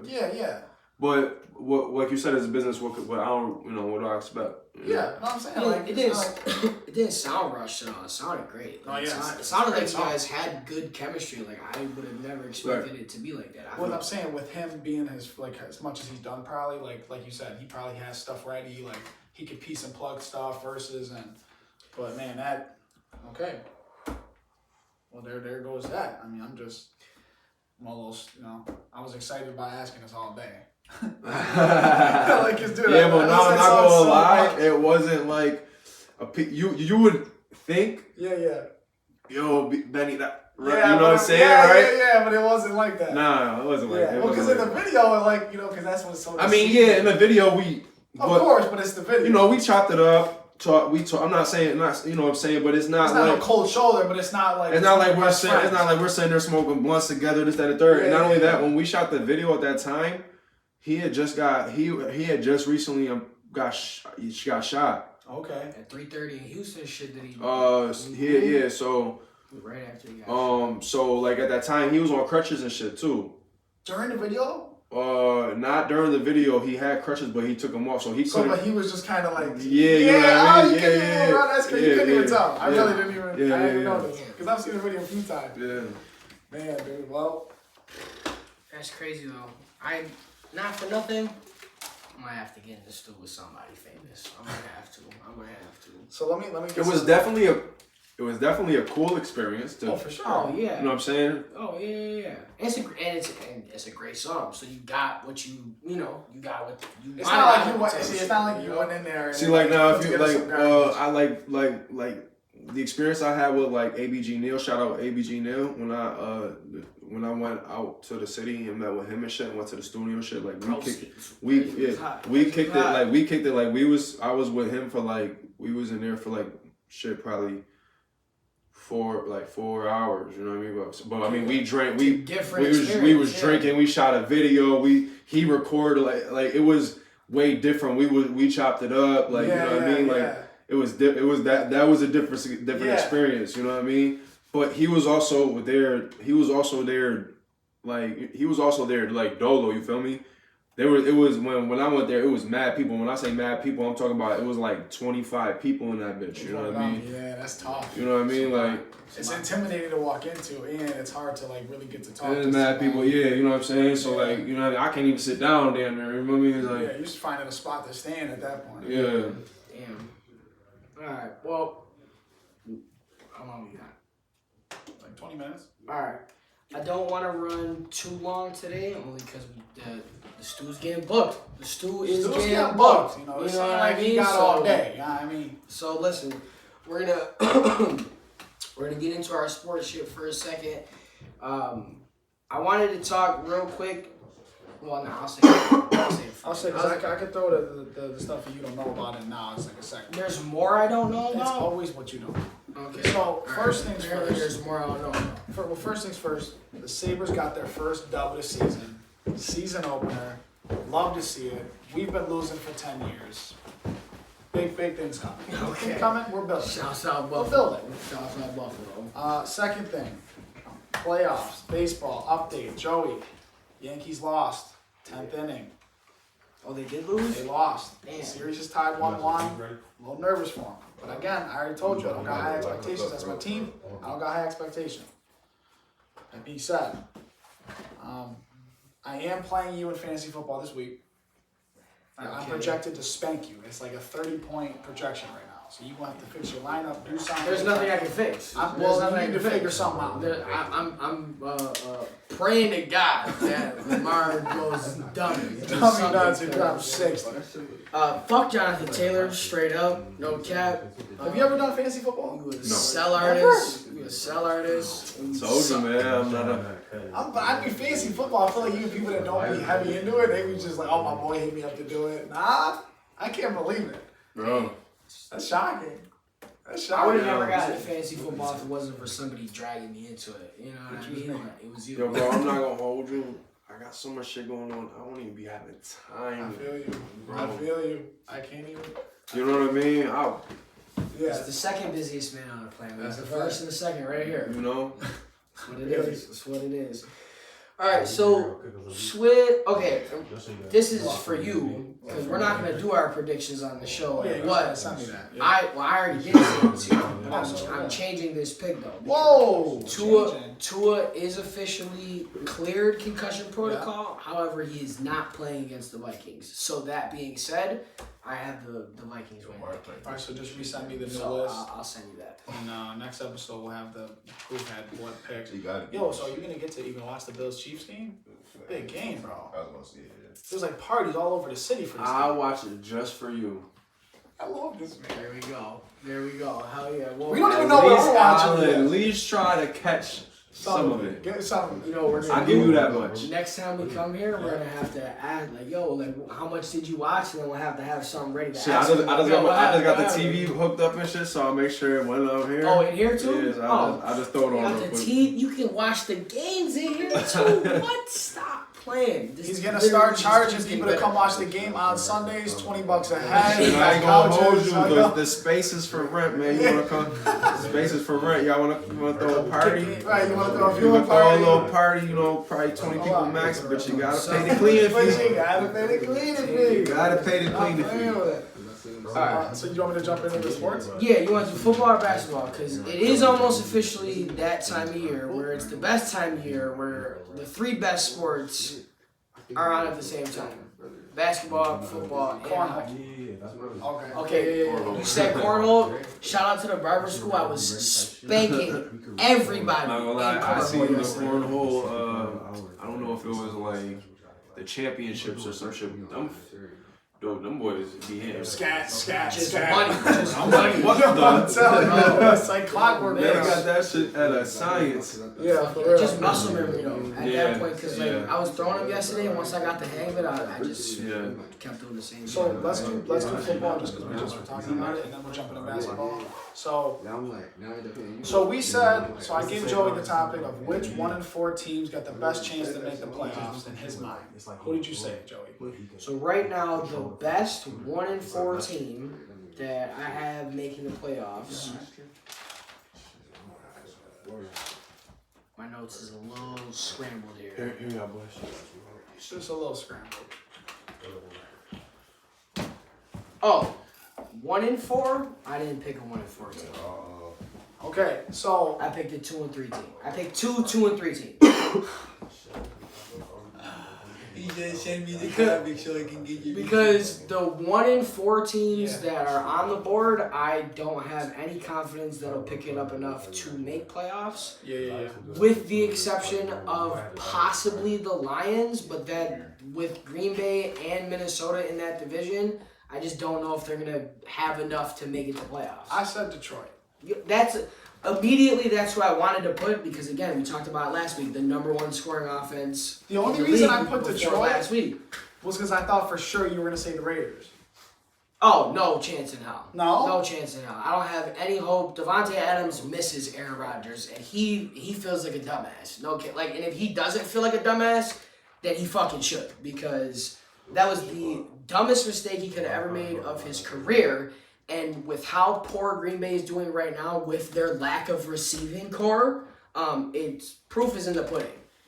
Yeah. But what like you said as a business, what I don't what do I expect? Yeah, no, I'm saying it didn't sound rushed at all. It sounded great. Like, it sounded like you guys had good chemistry. Like I would have never expected it to be like that. What I'm saying with him being his like as much as he's done, probably like you said, he probably has stuff ready. Like he could piece and plug stuff versus but man, that okay. Well, there goes that. I mean, I'm almost, I was excited by asking this all day. Like, dude, yeah, but no, I'm not gonna lie. It wasn't like you would think. Yeah. Yo, Benny, that. Yeah, you know what I'm saying, right? Yeah, but it wasn't like that. Nah, it wasn't like that. Well, because in the video, like, because that's what's so. I mean, in the video Of course, but it's the video. We chopped it up. I'm not saying but it's not like a cold shoulder, but it's not like we're sitting there smoking blunts together, this, that, and the third. And not only that, when we shot the video at that time, he had just recently got shot. Okay. At 3:30 in Houston, shit that he. So. Right after he got. So like at that time, he was on crutches and shit too. During the video. Not during the video. He had crutches, but he took them off, so he couldn't. But he was just kind of like, you That's crazy. You couldn't even tell. I really didn't even. I didn't know this because I've seen the video a few times. Yeah. Man, dude. Well, that's crazy though. I not for nothing. I might have to get in the stew with somebody famous. I'm gonna have to. So let me. It was definitely a cool experience. Oh, for sure. Oh yeah. You know what I'm saying? Oh yeah. It's a great song. So you got what you got what you. It's not like you went. It's not like you went in there. See, like now, if you I like the experience I had with like ABG Neil. Shout out ABG Neil when I went out to the city and met with him and shit and went to the studio and shit. Like we kicked it like I was with him for like we was in there for like shit probably. 4 hours, you know what I mean? But I mean, we drank, we was drinking, we shot a video, he recorded like it was way different. We chopped it up, like you know what I mean? Like it was that was a different experience, you know what I mean? But he was also there like dolo, you feel me? It was when I went there, it was mad people. When I say mad people, I'm talking about it was like 25 people in that bitch. You know what I mean? Yeah, that's tough. You know what I mean? Like it's intimidating to walk into, and it's hard to like really get to talk. There's mad people, you know what I'm saying? So like, you know, I can't even sit down damn near. You know what I mean? It's like you're just finding a spot to stand at that point. Yeah. Damn. All right. Well, how long we got? Like 20 minutes. All right. I don't want to run too long today, only because the stew's getting booked. The stew is getting booked. You know what I mean? Got all day. You know what I mean? So listen, we're gonna get into our sports shit for a second. I wanted to talk real quick. Well, no, I'll say because I could throw the stuff that you don't know about it now. It's like a second. There's more I don't know about. It's always what you don't know. Okay. So first things first. There's more I don't know. First things first. The Sabres got their first dub of the season. Season opener. Love to see it. We've been losing for 10 years. Big things coming. Okay. Coming. We're building. Shouts out Buffalo. We're building. Shouts out Buffalo. Second thing. Playoffs. Baseball. Update. Joey. Yankees lost. 10th inning. Oh, they did lose? They lost. Damn. The series is tied 1-1. A little nervous for them. But again, I already told you, I don't got high expectations. That's my team. I don't got high expectations. That being said, I am playing you in fantasy football this week. I'm projected to spank you. It's like a 30-point projection right now. So you're going to have to fix your lineup, do something. There's nothing I can fix. You need to figure something out. I'm praying to God that Lamar goes dummy. Dummy nuts and drops 60. Fuck Jonathan Taylor, straight up, no cap. Have you ever done fantasy football? You was a sell artist. You was a sell artist. Told you, man. I'm not a. I mean, fantasy football. I feel like even people that don't be heavy into it, they be just like, "Oh, my boy hit me up to do it." Nah, I can't believe it. Bro. That's shocking. That's I would have shocking. never gotten into fantasy football if it wasn't for somebody dragging me into it. You know what I mean? It was you. Yo, bro, I'm not gonna hold you. I got so much shit going on. I won't even be having I time. feel you. Bro. I feel you. I can't even. You know what I mean? Yeah. It's the second busiest man on the planet. It's That's the a first fact. and the second right here. You know? That's what it is. That's what it is. Alright, so Swizz, okay, this is for you, because we're not going to do our predictions on the show. Yeah, you But gotta send me that. Yeah. I already did say it to you, but I'm changing this pick though. Whoa! Tua is officially cleared concussion protocol. However, he is not playing against the Vikings. So that being said, I have the Vikings winning. Alright, so just resend me the new So list. I'll send you that. And next episode we'll have the who had what picks. You got it. Yo, so are you gonna get to even watch the Bills Chiefs game? Big game, bro. I was gonna see it. There's like parties all over the city for this I'll game. watch it just for you. I love this man. There we go. There we go. Hell yeah. Well, We don't even At know what least we're watching I'll yet. at least try to catch some of it. Get some. You know, we're gonna I'll give you that much. Next time we come here, we're gonna have to ask, like, yo, like, how much did you watch? And then we'll have to have something ready to Shit, ask. I just Yo, got the what TV hooked up and shit, so I'll make sure when I'm here. Oh, in here too? Yes, Oh. I just throw it You on got real the quick. TV. You can watch the games in here too. What? Stop playing. This He's is gonna literally start just charging keeps people getting to come better. watch the game on Sundays, $20 a head. And I ain't got gonna hold couches, you. I know. The space is for rent, man. You wanna come? The space is for rent. Y'all wanna throw a party? Right, you wanna throw a You viewing can throw a party? little party, you know, probably 20 people wow. max, but you gotta pay to clean it. But you gotta pay to clean it, You big. gotta pay to I'm clean playing it. with it. So you want me to jump into the sports? Yeah, you want to do football or basketball? Because it is almost officially that time of year where it's the best time of year where the three best sports are on at the same time. Basketball, football, and hockey. Okay. Okay, you said cornhole. Shout out to the barber school. I was spanking everybody. I'm not gonna lie, in I seen the yesterday. cornhole. I don't know if it was like the championships or some shit. Them boys be hitting. Scat. Just money. Just I'm like, what I'm the? telling you, it's like clockwork. They man. got that shit at a science. Yeah, for real. Just muscle memory though. At Yeah, that point, because like yeah. I was throwing them yesterday, and once I got the hang of it, I just Yeah. kept doing the same. So shit. let's do football just because we just were talking about it, and then we'll jump into basketball. So we said, so I gave Joey the topic of which 1-4 teams got the best chance to make the playoffs in his mind. Who did you say, Joey? So right now, the best 1-4 team that I have making the playoffs. My notes is a little scrambled here. Here you go, boys. It's just a little scrambled. Oh, 1-4. I didn't pick a 1-4 team. Okay, so I picked a 2-3 team. I picked 2-3 teams. He just send me the comic so I can get you. Because the 1-4 teams Yeah. that are on the board, I don't have any confidence that'll pick it up enough to make playoffs. yeah. With the exception of possibly the Lions, but then with Green Bay and Minnesota in that division, I just don't know if they're gonna have enough to make it to playoffs. I said Detroit. That's who I wanted to put because again we talked about it last week, the number one scoring offense. The only in the reason league I put before Detroit last week. was because I thought for sure you were gonna say the Raiders. Oh, no chance in hell. No? No chance in hell. I don't have any hope. Devontae Adams misses Aaron Rodgers, and he feels like a dumbass. No kid. Like, and if he doesn't feel like a dumbass, then he fucking should because that was the dumbest mistake he could have ever made of his career. And with how poor Green Bay is doing right now with their lack of receiving core, it's proof is in the pudding.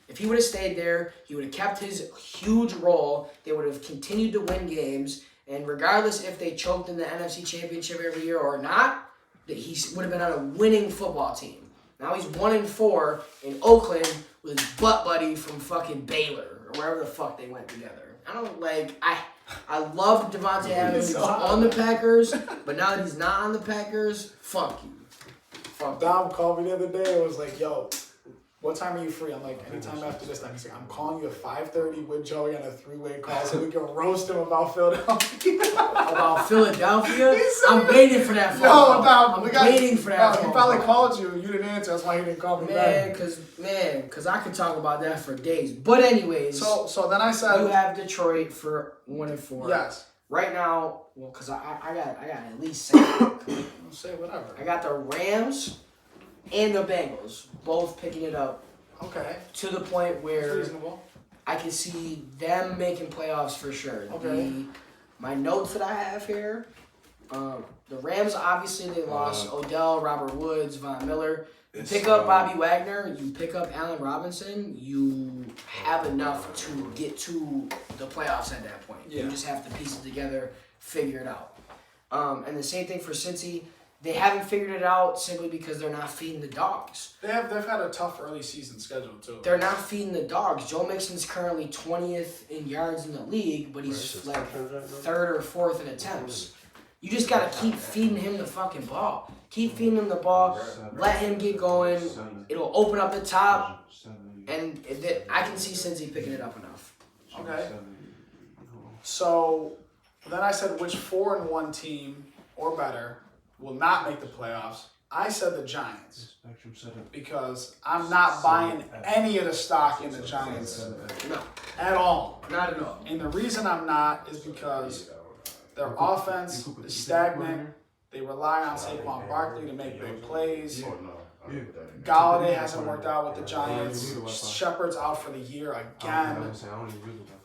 If he would have stayed there, he would have kept his huge role. They would have continued to win games. And regardless if they choked in the NFC Championship every year or not, that he would have been on a winning football team. Now he's 1-4 in Oakland with his butt buddy from fucking Baylor or wherever the fuck they went together. I love Devontae Adams. He was on the Packers, but now that he's not on the Packers, fuck you. Fuck you. Dom called me the other day and was like, yo, What time are you free? I'm like, anytime after this time. He's like, I'm calling you at 5:30 with Joey on a 3-way call so we can roast him about Philadelphia. About Philadelphia? He said- I'm waiting for that phone Yo, call. nah, I'm we got, waiting for that He phone probably call. called you. You didn't answer. That's why he didn't call me Man, back. cause I could talk about that for days. But anyways, So then I said, you have Detroit for 1-4. yes. Right now, well, cause I got at least 7. I'll say whatever. I got the Rams and the Bengals both picking it up Okay. to the point That's where reasonable. I can see them making playoffs for sure. Okay. My notes that I have here, the Rams obviously they lost Odell, Robert Woods, Von Miller. You pick up Bobby Wagner, you pick up Allen Robinson, you have enough to get to the playoffs at that point. Yeah. You just have to piece it together, figure it out. And the same thing for Cincy. They haven't figured it out simply because they're not feeding the dogs. They've had a tough early season schedule too. They're not feeding the dogs. Joe Mixon's currently 20th in yards in the league, but he's like 3rd or 4th in attempts. You just gotta keep feeding him the fucking ball. Keep feeding him the ball. Let him get going. It'll open up the top, and I can see Cincy picking it up enough. Okay. So then I said which 4-1 team or better will not make the playoffs. I said the Giants because I'm not buying any of the stock in the Giants No, at all. not at all. And the reason I'm not is because their offense is stagnant. They rely on Saquon Barkley to make big plays. Galladay hasn't worked out with the Giants. Shepard's out for the year again.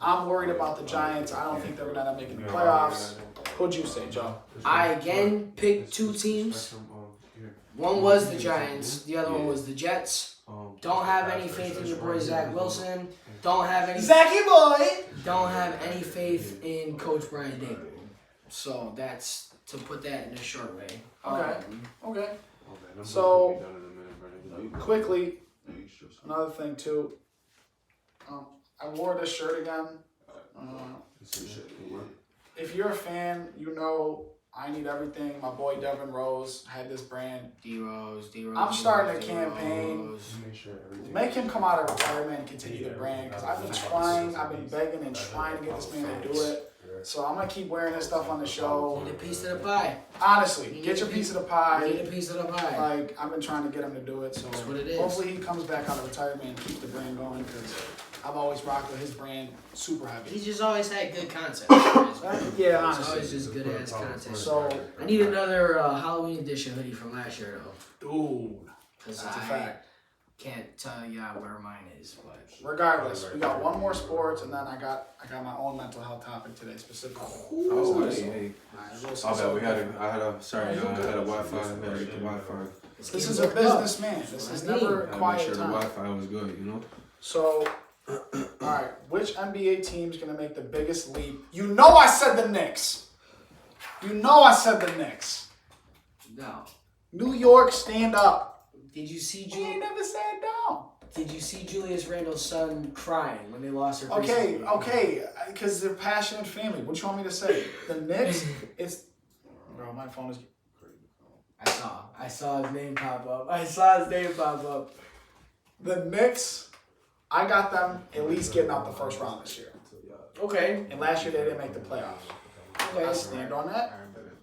I'm worried about the Giants. I don't think they're going to end up making the playoffs. Who'd you say, Joe? I again picked 2 teams. One was the Giants. The other one was the Jets. Don't have any faith in your boy Zach Wilson. Don't have any. Zachy boy! Don't have any faith in Coach Brian Dable. So that's to put that in a short way. Okay. Okay. So, quickly, another thing too. I wore this shirt again. If you're a fan, you know I need everything. My boy Devin Rose had this brand. D-Rose. I'm starting a campaign. Make him come out of retirement and continue the brand. Because I've been begging and trying to get this man to do it. So I'm going to keep wearing this stuff on the show. Need a piece of the pie. Honestly, get your piece of the pie. Need a piece of the pie. Like, I've been trying to get him to do it. So That's what it is. hopefully he comes back out of retirement and keeps the brand going. Because I've always rocked with his brand super heavy. He's just always had good content. Yeah, It's honestly. always just good ass content. So, I need another Halloween edition hoodie from last year though. ooh, Because that's a I fact. can't tell you where mine is. But Regardless, we got one more sports, and then I got my own mental health topic today specifically. Oh, hey. Alright, we'll see. I bet I had a Wi-Fi. I had to get the Wi-Fi. This is a businessman. This is never a I make quiet sure the time. Wi-Fi was good, you know? So, alright, which NBA team's gonna make the biggest leap? You know I said the Knicks. You know I said the Knicks. no. New York, stand up. Did you see He ain't never sat down. Did you see Julius Randle's son crying when they lost their Okay, preseason? okay, because they're passionate family. What you want me to say? The Knicks, it's... Bro, my phone is... I saw his name pop up. The Knicks, I got them at least getting out the first round this year. Okay. And last year they didn't make the playoffs. I Okay. stand on that.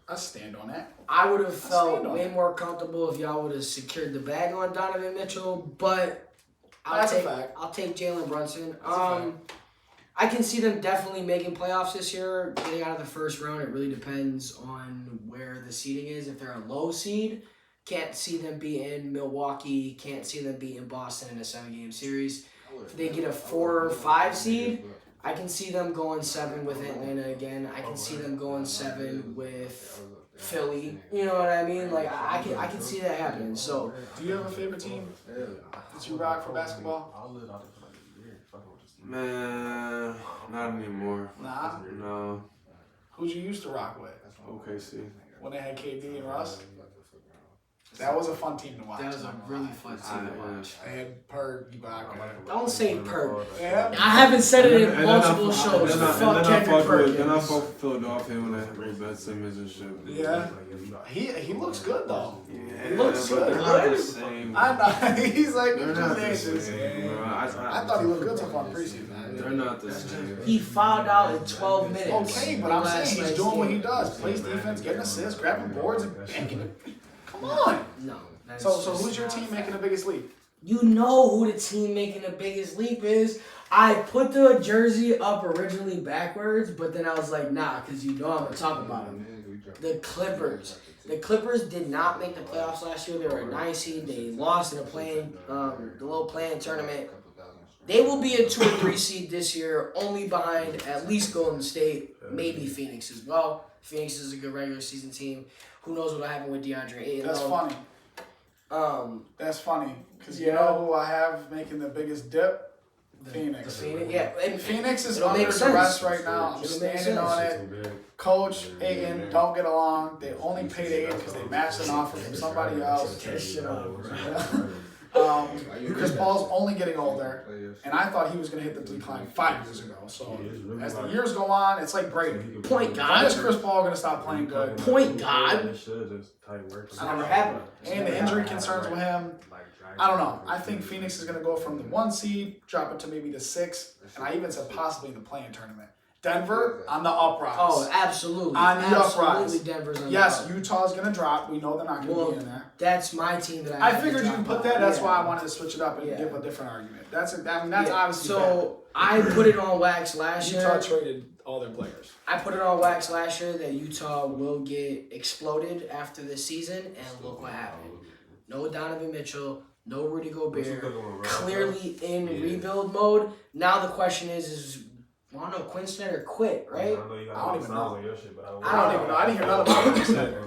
I stand on that. I would have felt stand on way it. more comfortable if y'all would have secured the bag on Donovan Mitchell, but That's a fact. I'll take Jalen Brunson. That's a fact. I can see them definitely making playoffs this year. Getting out of the first round, it really depends on where the seeding is. If they're a low seed, can't see them beating Milwaukee. Can't see them beating Boston in a 7-game series. If they get a 4 or 5 seed, I can see them going 7 with Atlanta again. I can see them going 7 with Philly. You know what I mean? Like I can see that happening. So Do you have a favorite team that you rock for basketball? Man, not anymore. Nah. No. Who'd you used to rock with? OKC. When they had KD and Russ? That was a fun team to watch. That was a really fun team to watch. They had Perk, Ibaka. Don't say Perk. Yeah. I haven't said it in And multiple then I- shows. and then I- Fuck and then I Kendrick fuck with- Perkins. Then I fuck with Philadelphia when they had Ben Simmons and shit. Yeah. He looks good though. Yeah, He looks but good. they're not the same. I know. He's like They're not the tenacious. same, bro. I thought he looked good so far in preseason. They're not the same. He fouled out in 12 minutes. Okay, but I'm saying Last he's night's doing what game. he does. Plays defense, getting assists, grabbing boards, and banking it. Come on. No. that's So just who's your not team fair. making the biggest leap? You know who the team making the biggest leap is. I put the jersey up originally backwards, but then I was like, nah, because you know I'm going to talk about them. The Clippers. The Clippers did not make the playoffs last year. They were a 9 seed. They lost in the little playing tournament. They will be a 2 or 3 seed this year, only behind at least Golden State, maybe Phoenix as well. Phoenix is a good regular season team. Who knows what'll happen with DeAndre Ayton? That's funny. That's funny. Because you know who I have making the biggest dip? Phoenix. Yeah, and Phoenix is it'll under make duress sense. right now. I'm It'll make standing on sense. it. Coach, Ayton, don't get along. They only paid Ayton because they matched an offer from somebody else. Chris Paul's only getting older, and I thought he was going to hit the decline 5 years ago. So as the years go on, it's like Brady. Point When guard. is Chris Paul going to stop playing good? Point guard. It's never happened. And the injury concerns with him, I don't know. I think Phoenix is going to go from the 1 seed, drop it to maybe the 6, and I even said possibly in the play-in tournament. Denver on the uprise. Oh, absolutely. On the uprise. Absolutely, Denver's on Yes, the up. Utah's going to drop. We know they're not going to Well, be in there. that's my team that I had to figured drop you'd put out. that. That's Yeah. why I wanted to switch it up and Yeah. give a different argument. That's Yeah. obviously So I put it on wax last bad. Utah year. traded all their players. I put it on wax last year that Utah will get exploded after this season, and look what happened. No Donovan Mitchell, no Rudy Gobert, clearly in rebuild mode. Now the question is I don't know, Quinn Snyder quit, right? I don't even know. I don't even know. I didn't hear none about what he said.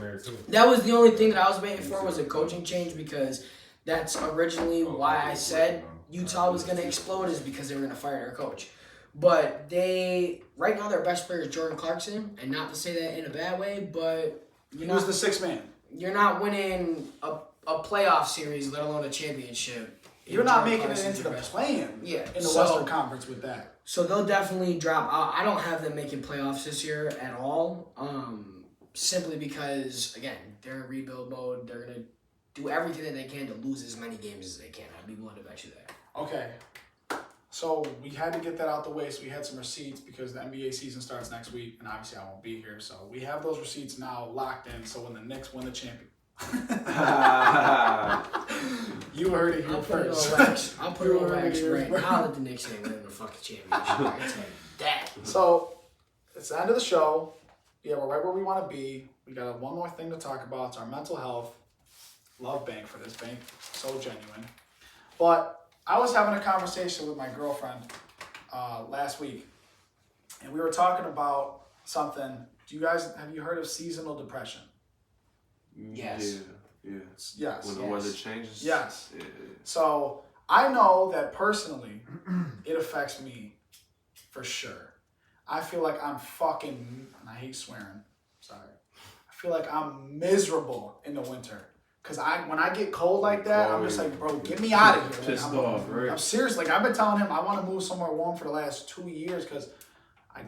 That was the only thing that I was waiting for was a coaching change because that's originally why I said Utah was going to explode is because they were going to fire their coach. But right now their best player is Jordan Clarkson, and not to say that in a bad way, but He was the 6th man. you're not winning a playoff series, let alone a championship. You're not Jordan making it Clarkson's into your the best play-in Yeah, in the so- Western Conference with that. So they'll definitely drop out. I don't have them making playoffs this year at all. Simply because, again, they're in rebuild mode. They're going to do everything that they can to lose as many games as they can. I'd be willing to bet you that. Okay. So we had to get that out the way, so we had some receipts because the NBA season starts next week, and obviously I won't be here. So we have those receipts now locked in, so when the Knicks win the champion. You heard it here I'll put it first. on wax. I'll put it You on heard wax it here right first. now that the Knicks ain't winning the fucking championship. I can tell you that. So it's the end of the show. Yeah, we're right where we want to be. We got one more thing to talk about. It's our mental health. Love Bank for this. Bank, so genuine. But I was having a conversation with my girlfriend last week, and we were talking about something. Have you heard of seasonal depression? Yes. Yeah. Yes. When the weather changes. Yes. Yeah. So I know that personally, it affects me for sure. I feel like I'm fucking, and I hate swearing, sorry. I feel like I'm miserable in the winter. Cause when I get cold like that, I'm just like, bro, get me out of here. Like, Pissed off, right? I'm serious. Like I've been telling him I want to move somewhere warm for the last 2 years because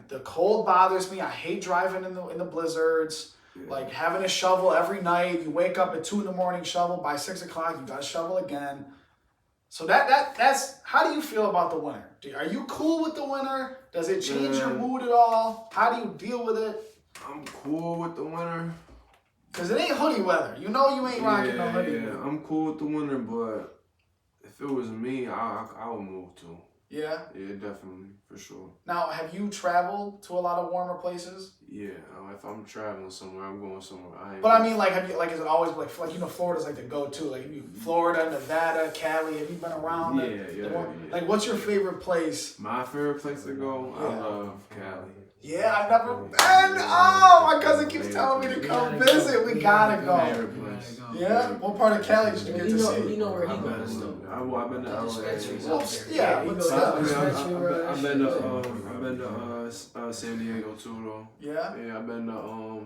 the cold bothers me. I hate driving in the blizzards. Yeah. Like having a shovel every night. You wake up at 2 a.m, shovel. By 6 o'clock, you got to shovel again. So that's how do you feel about the winter? Are you cool with the winter? Does it change your mood at all? How do you deal with it? I'm cool with the winter. Cause it ain't hoodie weather. You know you ain't rocking no hoodie. Yeah, I'm cool with the winter, but if it was me, I would move too. Yeah. Yeah, definitely, for sure. Now, have you traveled to a lot of warmer places? Yeah, if I'm traveling somewhere, I'm going somewhere. But I mean, like, is it always like Florida's like the go-to? Like, have you Florida, Nevada, Cali? Have you been around? Yeah. Like, what's your favorite place? My favorite place to go, I love Cali. Yeah, I've never been. Oh, my cousin keeps telling me to come visit. We gotta go. Favorite place. Yeah? What part of Cali did you get to see? You know where he I've goes, though. been to Dispensaries LA. out there. Yeah, he but goes still. to the dispensary I've rush. been to San Diego too though. Yeah? Yeah, I've been to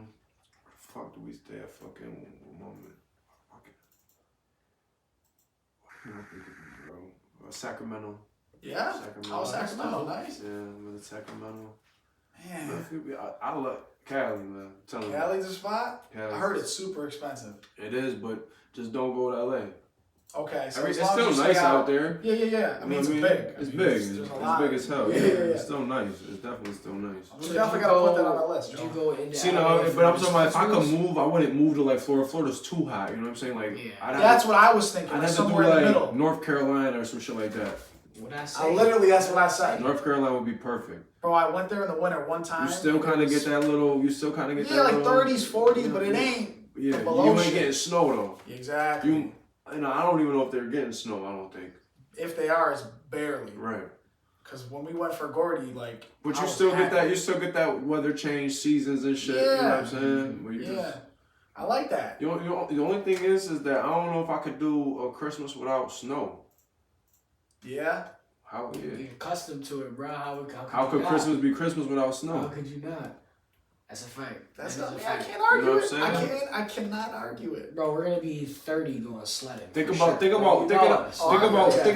fuck, do we stay at fucking moment? Bro. Sacramento. Yeah? Sacramento. Oh, Sacramento, nice. Yeah, I'm in Sacramento. Man. I love Cali, man. I'm telling you. Cali's a spot? Cali's I heard it's super expensive. It is, but just don't go to LA. Okay, so It's as long still as you nice stay out there. Yeah. I mean, it's big. It's big. There's It's a lot. big as hell. Yeah. It's still nice. It's definitely still nice. We definitely gotta put that on our list, Did Joe. you go into See, LA no, for but I'm talking about if I Christmas? could move, I wouldn't move to like Florida. Florida's too hot. You know what I'm saying? Like, Yeah. That's what I was thinking. I'd Like have to do somewhere in the like middle. North Carolina or some shit like that. What I say? That's what I said. North Carolina would be perfect. Bro, I went there in the winter one time. You still kind of get that little. You still kind of get Yeah, that. like little, 30s, 40s, but it ain't. Yeah, below you ain't shit. getting snow though. Exactly. I don't even know if they're getting snow. I don't think. If they are, it's barely. Right. Because when we went for Gordy, like. But I you was still get happy. that. You still get that weather change seasons and shit. You know what I'm saying? Where you Yeah. just, I like that. the only thing is that I don't know if I could do a Christmas without snow. Yeah. How? Yeah. You're accustomed to it, bro. How could Christmas be Christmas without How snow? could you not? That's a fact. That's That not is me. a I fact. can't argue You know what it. I'm saying? I cannot argue it. Bro, we're gonna be 30 going sledding. Think for about sure. think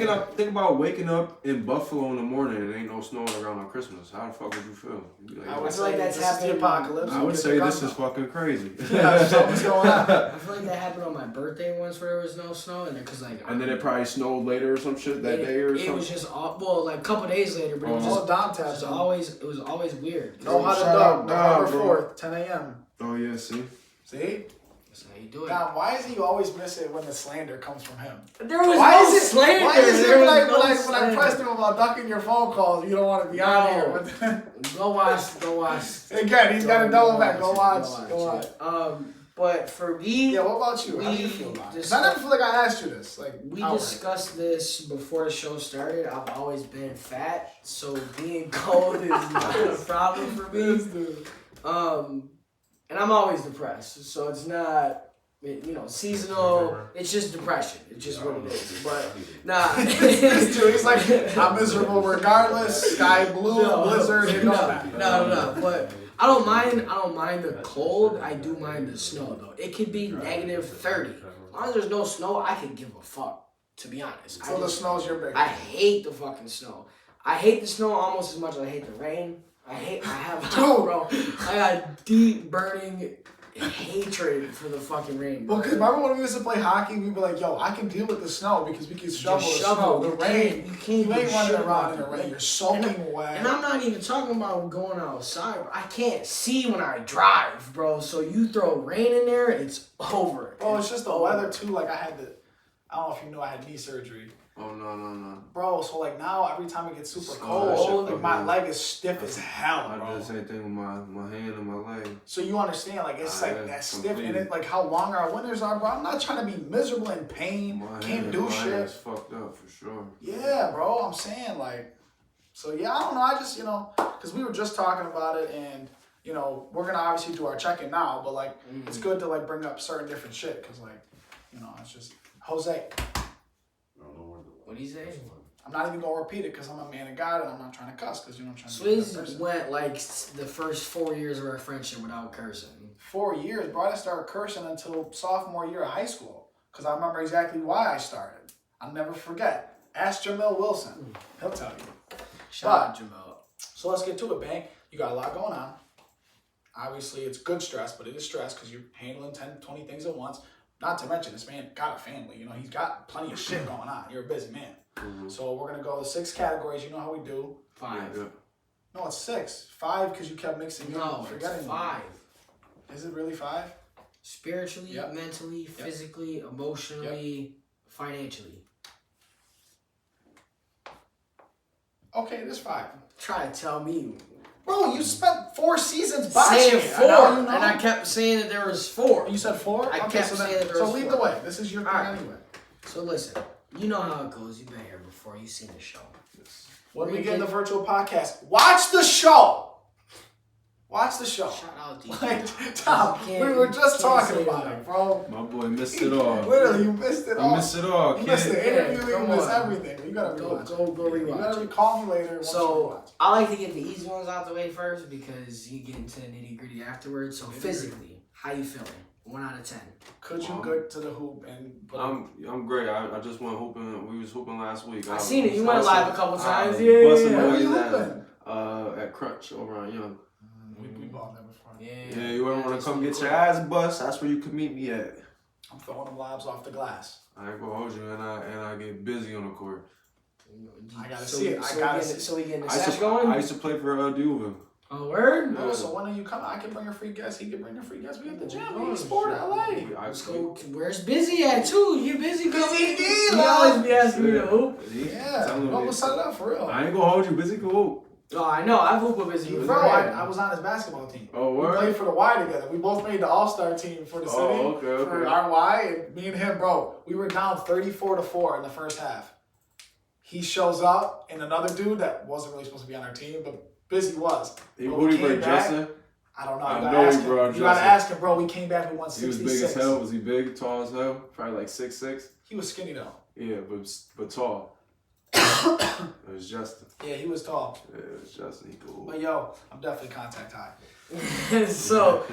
Bro, think about waking up in Buffalo in the morning and ain't no snow around on Christmas. How the fuck would you feel? You'd be like, I would feel like say that's this is the happening. apocalypse. I would Get say the this gun is out. fucking crazy. Yeah, something's going on. I feel like that happened on my birthday once where there was no snow, and then because like And then it probably snowed later or some shit that day or it something. was just like a couple days later, but it was Oh. just All Dom taps on. it was always weird. No hot Shout dog. out November Dom, 4th, 10 a.m. Oh yeah, see. See? That's how you do it. Dom, why is he always miss it when the slander comes from him? There was Why no is it slander. Why is it There when was I, no when I slander. pressed him about ducking your phone calls, you don't want to be on here? Go watch. Again, he's got a double back. Go watch. it. But for me, Yeah, what about you? How do you we feel about it? 'Cause discuss- I never feel like I asked you this. Like we outright. discussed this before the show started. I've always been fat, so being cold is not a problem for me. And I'm always depressed, so it's not, seasonal. It's just depression. It's just what it is. But nah, This dude, he's like, I'm miserable regardless. Sky blue, blizzard, it don't matter. No. But I don't mind the cold. I do mind the snow though. It could be -30. As long as there's no snow, I could give a fuck. To be honest. So the snow's your big. I hate the fucking snow. I hate the snow almost as much as I hate the rain. Bro, I got deep burning hatred for the fucking rain. Bro. Well, because remember when we used to play hockey, we'd be like, yo, I can deal with the snow because we can shovel the Just snow. The You rain, can't you do ain't running shit around about in the it. rain. You're soaking wet. And I'm not even talking about going outside, bro. I can't see when I drive, bro. So you throw rain in there, it's over. Bro, it's just the weather too. Like I don't know if you knew I had knee surgery. Oh no. Bro, so like now every time it gets super Oh, that shit cold, like my fucking- leg is stiff as hell, I bro. did the same thing with my hand and my leg. So you understand, like it's like Yeah, that stiff and completely. it like how long our winters are, bro. I'm not trying to be miserable in pain, can't do my shit. hand's fucked up for sure. Yeah, bro, I'm saying like, so yeah, I don't know. I just, because we were just talking about it and, we're going to obviously do our check-in now, but like, it's good to like bring up certain different shit because like, it's just, Jose, What do you say? I'm not even going to repeat it because I'm a man of God and I'm not trying to cuss because, I'm trying to be a good Swizz person. went like the first 4 years of our friendship without cursing. 4 years, bro. I didn't start cursing until sophomore year of high school because I remember exactly why I started. I'll never forget. Ask Jamil Wilson. He'll tell you. Shout out Jamel. So let's get to it, Bank. You got a lot going on. Obviously, it's good stress, but it is stress because you're handling 10, 20 things at once. Not to mention, this man got a family. He's got plenty of shit going on. You're a busy man. Mm-hmm. So we're going to go to 6 categories. You know how we do. 5. Yeah. No, it's 6. 5 because you kept mixing in No, and forgetting. it's one. 5. Is it really 5? Spiritually, Yep. mentally, physically, emotionally, financially. Okay, it is 5. Try to tell me. Bro, you spent 4 seasons Saying botching 4, it. Now you know. and I kept saying that there was 4. You said 4? I okay, kept so saying that there so was lead 4. the way. This is your thing Alright. anyway. So listen, you know how it goes. You've been here before. You've seen the show. When we get in the virtual podcast, watch the show. Watch the show. Shout out to you. Like, Tom, You can't- we were just you can't talking say about that. it, bro. My boy missed it all. Literally, you missed it all. I missed it all, You missed kid. the interview, Come you missed on. everything. You gotta Go rewatch. rewatch You gotta it. call me later. Once you So rewatch. I like to get the easy ones out the way first because you get into the nitty gritty afterwards. So physically, how you feeling? 1 out of 10. Could you get to the hoop and put I'm great. I just went hooping. We was hooping last week. I seen it. You went live a couple times. Busting Where were you boys hooping? at Crutch over on Young. We bought that before. Yeah, you ever want to come get your ass bust? That's where you can meet me at. I'm throwing them lobs off the glass. I ain't gonna hold you, and I get busy on the court. I gotta see it. I gotta see it. So we getting the I sash going? used to play for Duva. Oh, word? Oh, so when are you coming? I can bring a free guest. He can bring a free guest. We at the gym. We sport LA. Let's go. Where's Busy at, too? You busy? Busy D, You love. always be asking me to hoop. Yeah. No, we'll set it up for real. I ain't gonna hold you. Busy can hoop. Oh, I know. I've hooped with Busy. Bro, I was on his basketball team. Oh, We word? played for the Y together. We both made the All-Star team for the city. Oh, okay. For our Y. And me and him, bro, we were down 34-4 in the first half. He shows up, and another dude that wasn't really supposed to be on our team, but Busy was. Who did he break, Justin? I don't know. I You know gotta ask he him. brought You gotta Justin. ask him, bro. We came back, we won He was 66. big as hell. Was he big, tall as hell? Probably like 6'6". He was skinny, though. Yeah, but tall. It was Justin. Yeah, he was tall. Yeah, it was Justin. He cool. But, yo, I'm definitely contact high. so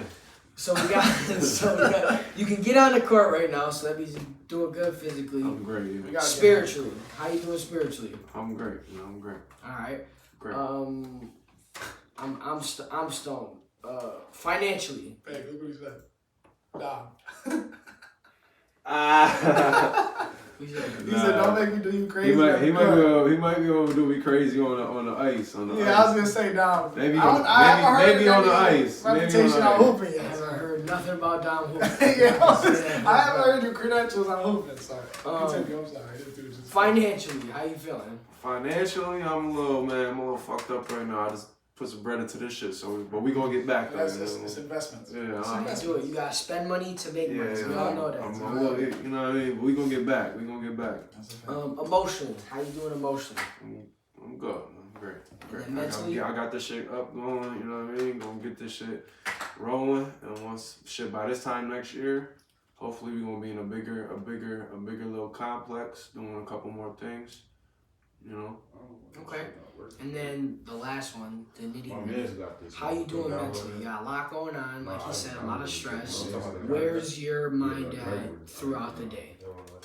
we got you can get on the court right now, so that means you're doing good physically. I'm great. We Yeah. gotta Spiritually. How you doing spiritually? I'm great. You know, I'm great. Alright. Great. I'm stoned. Financially. Hey, look what he said. Nah. He said, "Don't make me do you crazy." He might be able to do me crazy on the ice. Yeah, I was gonna say down. Maybe I maybe on the ice. Reputation on hooping I yet. haven't heard nothing about Dom hooping. I haven't heard your credentials on hooping. Sorry. Continue. I'm sorry. This dude just Financially, how you feeling? Financially, I'm a little fucked up right now. I just put some bread into this shit. But we gonna get back. That's it's investments. Yeah, It's You investments. do it. You gotta spend money to make money. yeah. We all know that. I'm a little, you know what I mean? But we gonna get back. That's a fact. Emotionally, how you doing emotionally? I'm good. I'm great. And mentally? I got this shit up going. You know what I mean? Gonna get this shit rolling. And once by this time next year, hopefully we gonna be in a bigger little complex, doing a couple more things. You know. Okay. And then the last one, the nitty-gritty. How you doing mentally? You got a lot going on, like you said, a lot of stress. Where's your mind at throughout the day?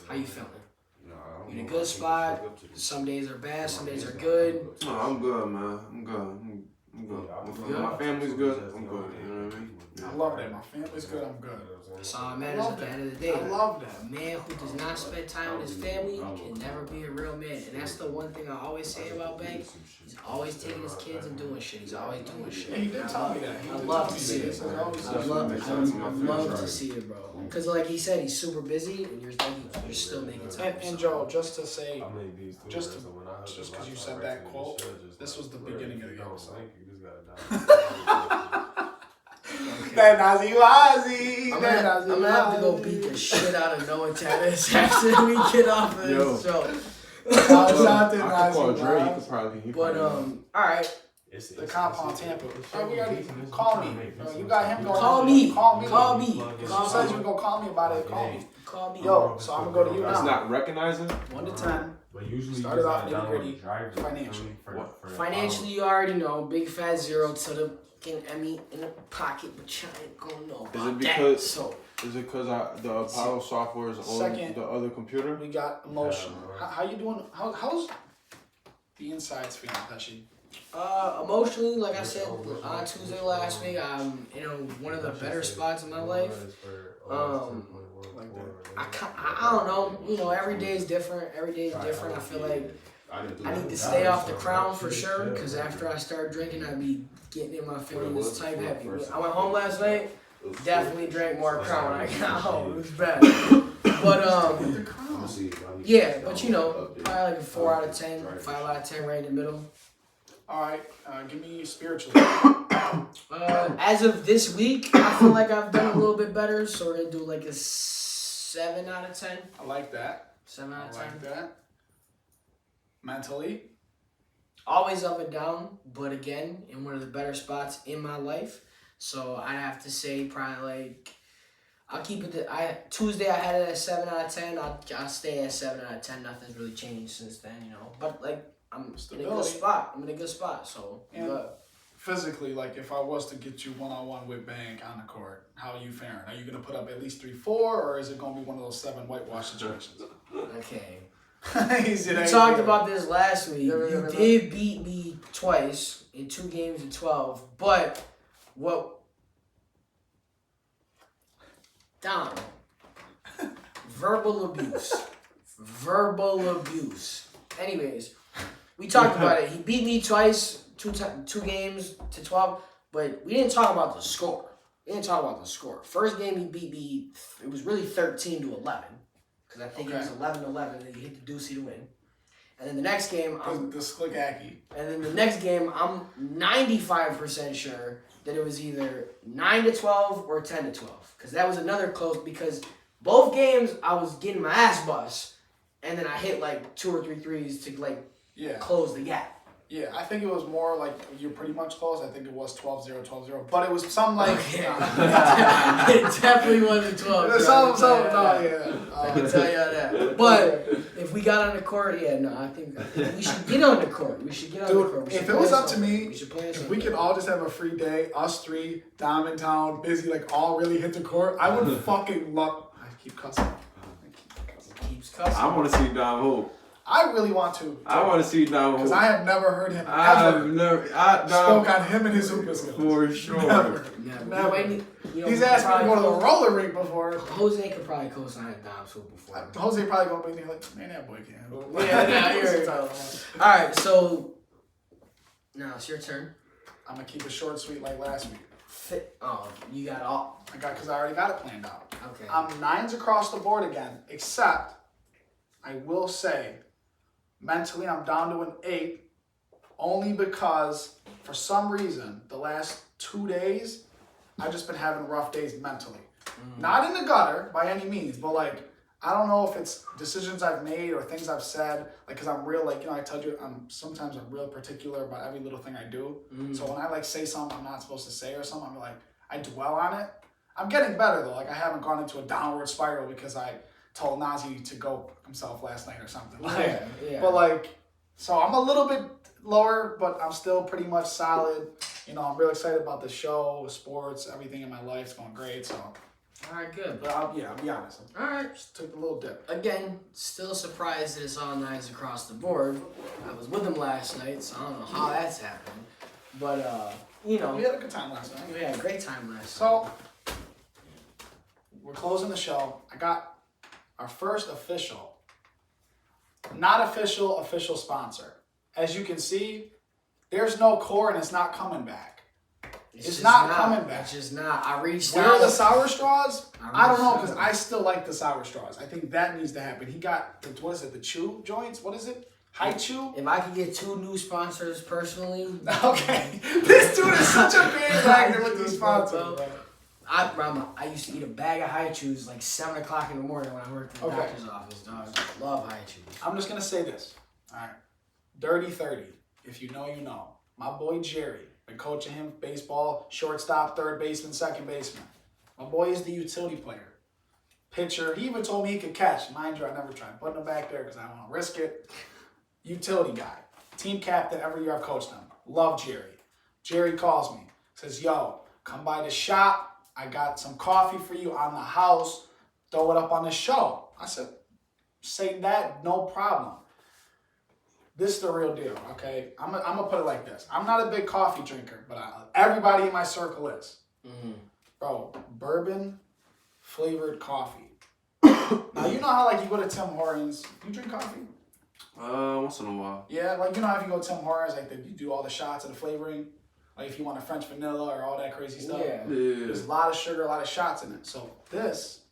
How you feeling? You in a good spot? Some days are bad, some days are good. No, I'm good, man. I'm good. My family's good. I'm good. You know what I mean? I love that. My family's good. I'm good. That's all that matters at the end of the day. I love that. A man who does not spend time with his family can never be a real man. And that's the one thing I always say about Bank. He's always taking his kids and doing shit. He's always doing Yeah, shit. he did tell me that. I love to see it. I love to see it, bro. Because like he said, he's super busy, and you're still making time. And Joe, just to say, just because you said that quote, this was the beginning of the episode. That Nazi Wazi. I'm gonna have to go beat the shit out of Noah Tennis after we get off of this show. Shout out to I could call Nazi Dre. He Wazi. could probably. But alright. The compound Tampa. Hey, we already call me. You got him going. Call me. Call me. Call me. You said you were gonna call me about it. Call me. Call me. Yo, so I'm gonna go to you It's now. not recognizing. 1 to 10. But usually Started off nitty-gritty financially. Financially, you already know. Big fat zero to the fucking Emmy in the pocket, but you ain't gonna know Is about it that. because- So Is it because the Apollo software is on Second. the other computer? We got emotion. How you doing? How's the insides feeling, Pesci? emotionally, like I said on Tuesday last week, I'm in one of the better spots in my life. I don't know. You know, every day is different. Every day is different. I feel like I need to stay off the crown for sure, because after I start drinking, I be getting in my feelings type heavy. I went home last night, definitely drank more crown when I got home. It was bad. But The crown. yeah, but you know, probably like a 4 out of 10, 5 out of 10 right in the middle. All right, give me spiritual. As of this week, I feel like I've done a little bit better, so we're gonna do like a 7 out of 10. I like that. 7 I out of 10. like that. Mentally, Always up and down, but again, in one of the better spots in my life. So I have to say probably like I'll keep it. Tuesday I had it at 7 out of 10. I'll stay at 7 out of 10. Nothing's really changed since then, you know. But like I'm in a good spot. So And good. physically, like if I was to get you one-on-one with Bank on the court, how are you faring? Are you gonna put up at least 3-4, or is it gonna be one of those 7 whitewash situations? Okay. We We talked about this last week. You did beat me twice in 2 games in 12, but what? Dom. Verbal abuse. Verbal abuse. Anyways, we talked about it. He beat me twice, 2 games to 12, but we didn't talk about the score. First game he beat me, it was really 13-11. Because I think it was 11-11 and he hit the doozy to win. And then the next game, the Slickaki. And then the next game, I'm 95% sure that it was either 9-12 or 10-12. Because that was another close. Because both games I was getting my ass bust, and then I hit like 2 or 3 threes to like close the gap. Yeah, I think it was more like you're pretty much close. I think it was 12-0, 12-0. But it was something like... Okay. It definitely wasn't 12. I can tell you that. But if we got on the court, I think we should get on the court. Dude, if it was up to me, if we could all just have a free day, us 3, Dom in town, busy, like all really hit the court, I would fucking love... I keep cussing. Keeps cussing. I want to see Dom hoop. I really want to. I want to see Dom hoop. Because I have never heard him spoke on him and his hooping skills. For sure. Never. He's asked me to go to the roller rink before. Jose could probably co-sign Dom's hoop before. Jose probably going to be like, man, that boy can't. Yeah, Alright, so now it's your turn. I'm going to keep it short and sweet like last week. You got all. Because I already got it planned out. Okay. I'm 9s across the board again, except I will say, mentally I'm down to an 8, only because for some reason the last 2 days I've just been having rough days mentally. Not in the gutter by any means, but like I don't know if it's decisions I've made or things I've said, like because I'm real, like, I told you, sometimes I'm real particular about every little thing I do. So when I like say something I'm not supposed to say or something, I'm like, I dwell on it. I'm getting better though. Like I haven't gone into a downward spiral because I told Nazi to go himself last night or something. But like, so I'm a little bit lower, but I'm still pretty much solid. I'm real excited about the show, sports, everything in my life is going great. So, all right, good. But I'll be honest. All right, just took a little dip. Again, still surprised that it's all 9s across the board. I was with him last night, so I don't know how that's happened. But we had a good time last night. We had a great time last night. So we're closing the show. I got our first official, not official sponsor. As you can see, there's no core and it's not coming back. It's not coming back. It's just not. I reached out. Where are the sour straws? I don't know, because I still like the sour straws. I think that needs to happen. He got, the chew joints? What is it? High chew? If I could get 2 new sponsors personally. Okay. This dude is such a bandwagoner with these sponsors. I used to eat a bag of high chews like 7 o'clock in the morning when I worked in the doctor's office, dog. Love high chews. I'm just going to say this. All right. Dirty 30. If you know, you know. My boy Jerry. Been coaching him baseball, shortstop, third baseman, second baseman. My boy is the utility player. Pitcher. He even told me he could catch. Mind you, I never tried putting him back there because I don't want to risk it. Utility guy. Team captain every year I've coached him. Love Jerry. Jerry calls me. Says, yo, come by the shop. I got some coffee for you on the house. Throw it up on the show. I said, say that, no problem. This is the real deal, okay? I'm gonna put it like this. I'm not a big coffee drinker, but everybody in my circle is. Bro, bourbon flavored coffee. Now, you know how like you go to Tim Hortons, you drink coffee? Once in a while. Yeah, like you know how if you go to Tim Hortons, like you do all the shots and the flavoring? Like if you want a French vanilla or all that crazy stuff. Yeah. There's a lot of sugar, a lot of shots in it. So this,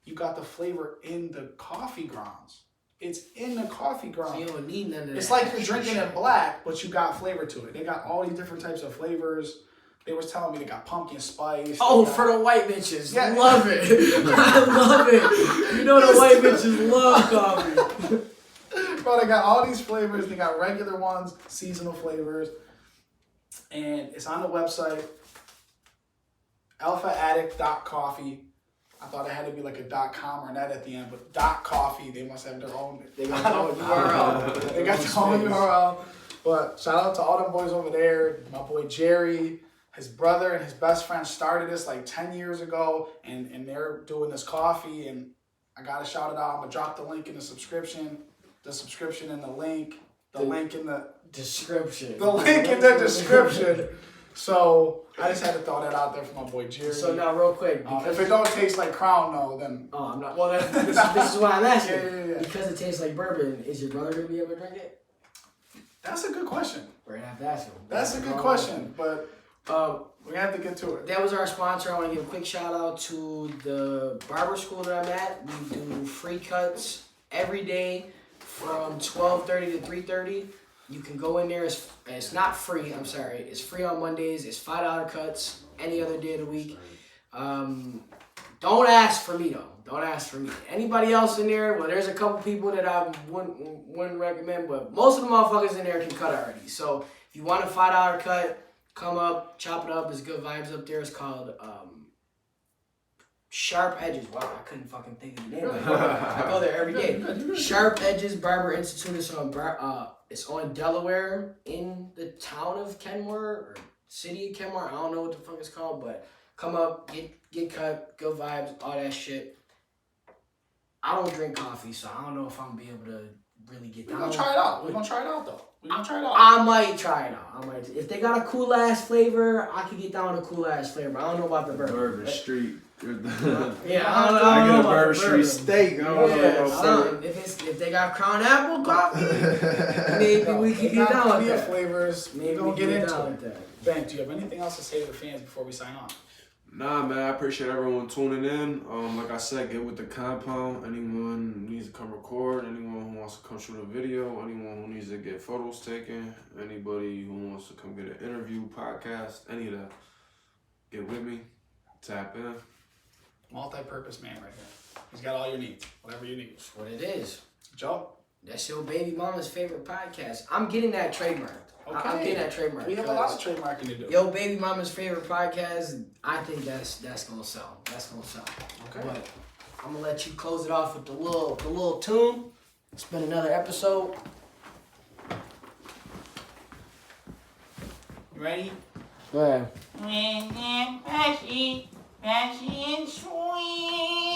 you got the flavor in the coffee grounds. It's in the coffee grounds. So you don't need none of that. It's like you're drinking it black, but you got flavor to it. They got all these different types of flavors. They was telling me they got pumpkin spice. Oh, for the white bitches. Yeah. Love it. I love it. You know the white bitches love coffee. Bro, they got all these flavors. They got regular ones, seasonal flavors. And it's on the website, alphaaddict.coffee. I thought it had to be like a .com or net at the end, but .coffee, they must have their own. They got their own URL. They got their own URL. But shout out to all them boys over there. My boy Jerry, his brother and his best friend started this like 10 years ago, and they're doing this coffee, and I gotta shout it out. I'm gonna drop the link in the subscription and the link in the description. The link in the description. So I just had to throw that out there for my boy Jerry. So now, real quick, if it don't taste like Crown, no, then oh, I'm not. Well, this is why I'm asking. Yeah. Because it tastes like bourbon, is your brother gonna be able to drink it? That's a good question. We're gonna have to ask him. That's a good question, but we're gonna have to get to it. That was our sponsor. I want to give a quick shout out to the barber school that I'm at. We do free cuts every day from 12:30 to 3:30. You can go in there. It's not free. I'm sorry. It's free on Mondays. It's $5 cuts any other day of the week. Don't ask for me though. Don't ask for me. Anybody else in there? Well, there's a couple people that I wouldn't recommend, but most of the motherfuckers in there can cut already. So if you want a $5 cut, come up, chop it up. There's good vibes up there. It's called Sharp Edges. Wow, I couldn't fucking think of the name. I go there every day. Sharp Edges Barber Institute. It's on Delaware in the town of Kenmore or city of Kenmore. I don't know what the fuck it's called, but come up, get cut, good vibes, all that shit. I don't drink coffee, so I don't know if I'm gonna be able to really get down. We're gonna try it out. We're gonna try it out though. I might try it out. If they got a cool ass flavor, I could get down with a cool ass flavor. I don't know about the bourbon. Bourbon Street. Yeah, I get a Bourbon Street steak. I don't know. If they got Crown Apple coffee, maybe we can get down with that. Flavors. Maybe we get get down into with it. Ben, do you have anything else to say to the fans before we sign off? Nah, man, I appreciate everyone tuning in. Like I said, get with the compound. Anyone who needs to come record, anyone who wants to come shoot a video, anyone who needs to get photos taken, anybody who wants to come get an interview, podcast, any of that, get with me, tap in. Multi-purpose man right here. He's got all your needs, whatever you need. That's what it is. Joe? That's your baby mama's favorite podcast. I'm getting that trademark. Okay. I'm getting that trademark. We have a lot of trademarking to do. Yo, baby mama's favorite podcast. I think that's gonna sell. That's gonna sell. Okay. But I'm gonna let you close it off with the little tune. It's been another episode. You ready? Go ahead. Pesci and Swizz.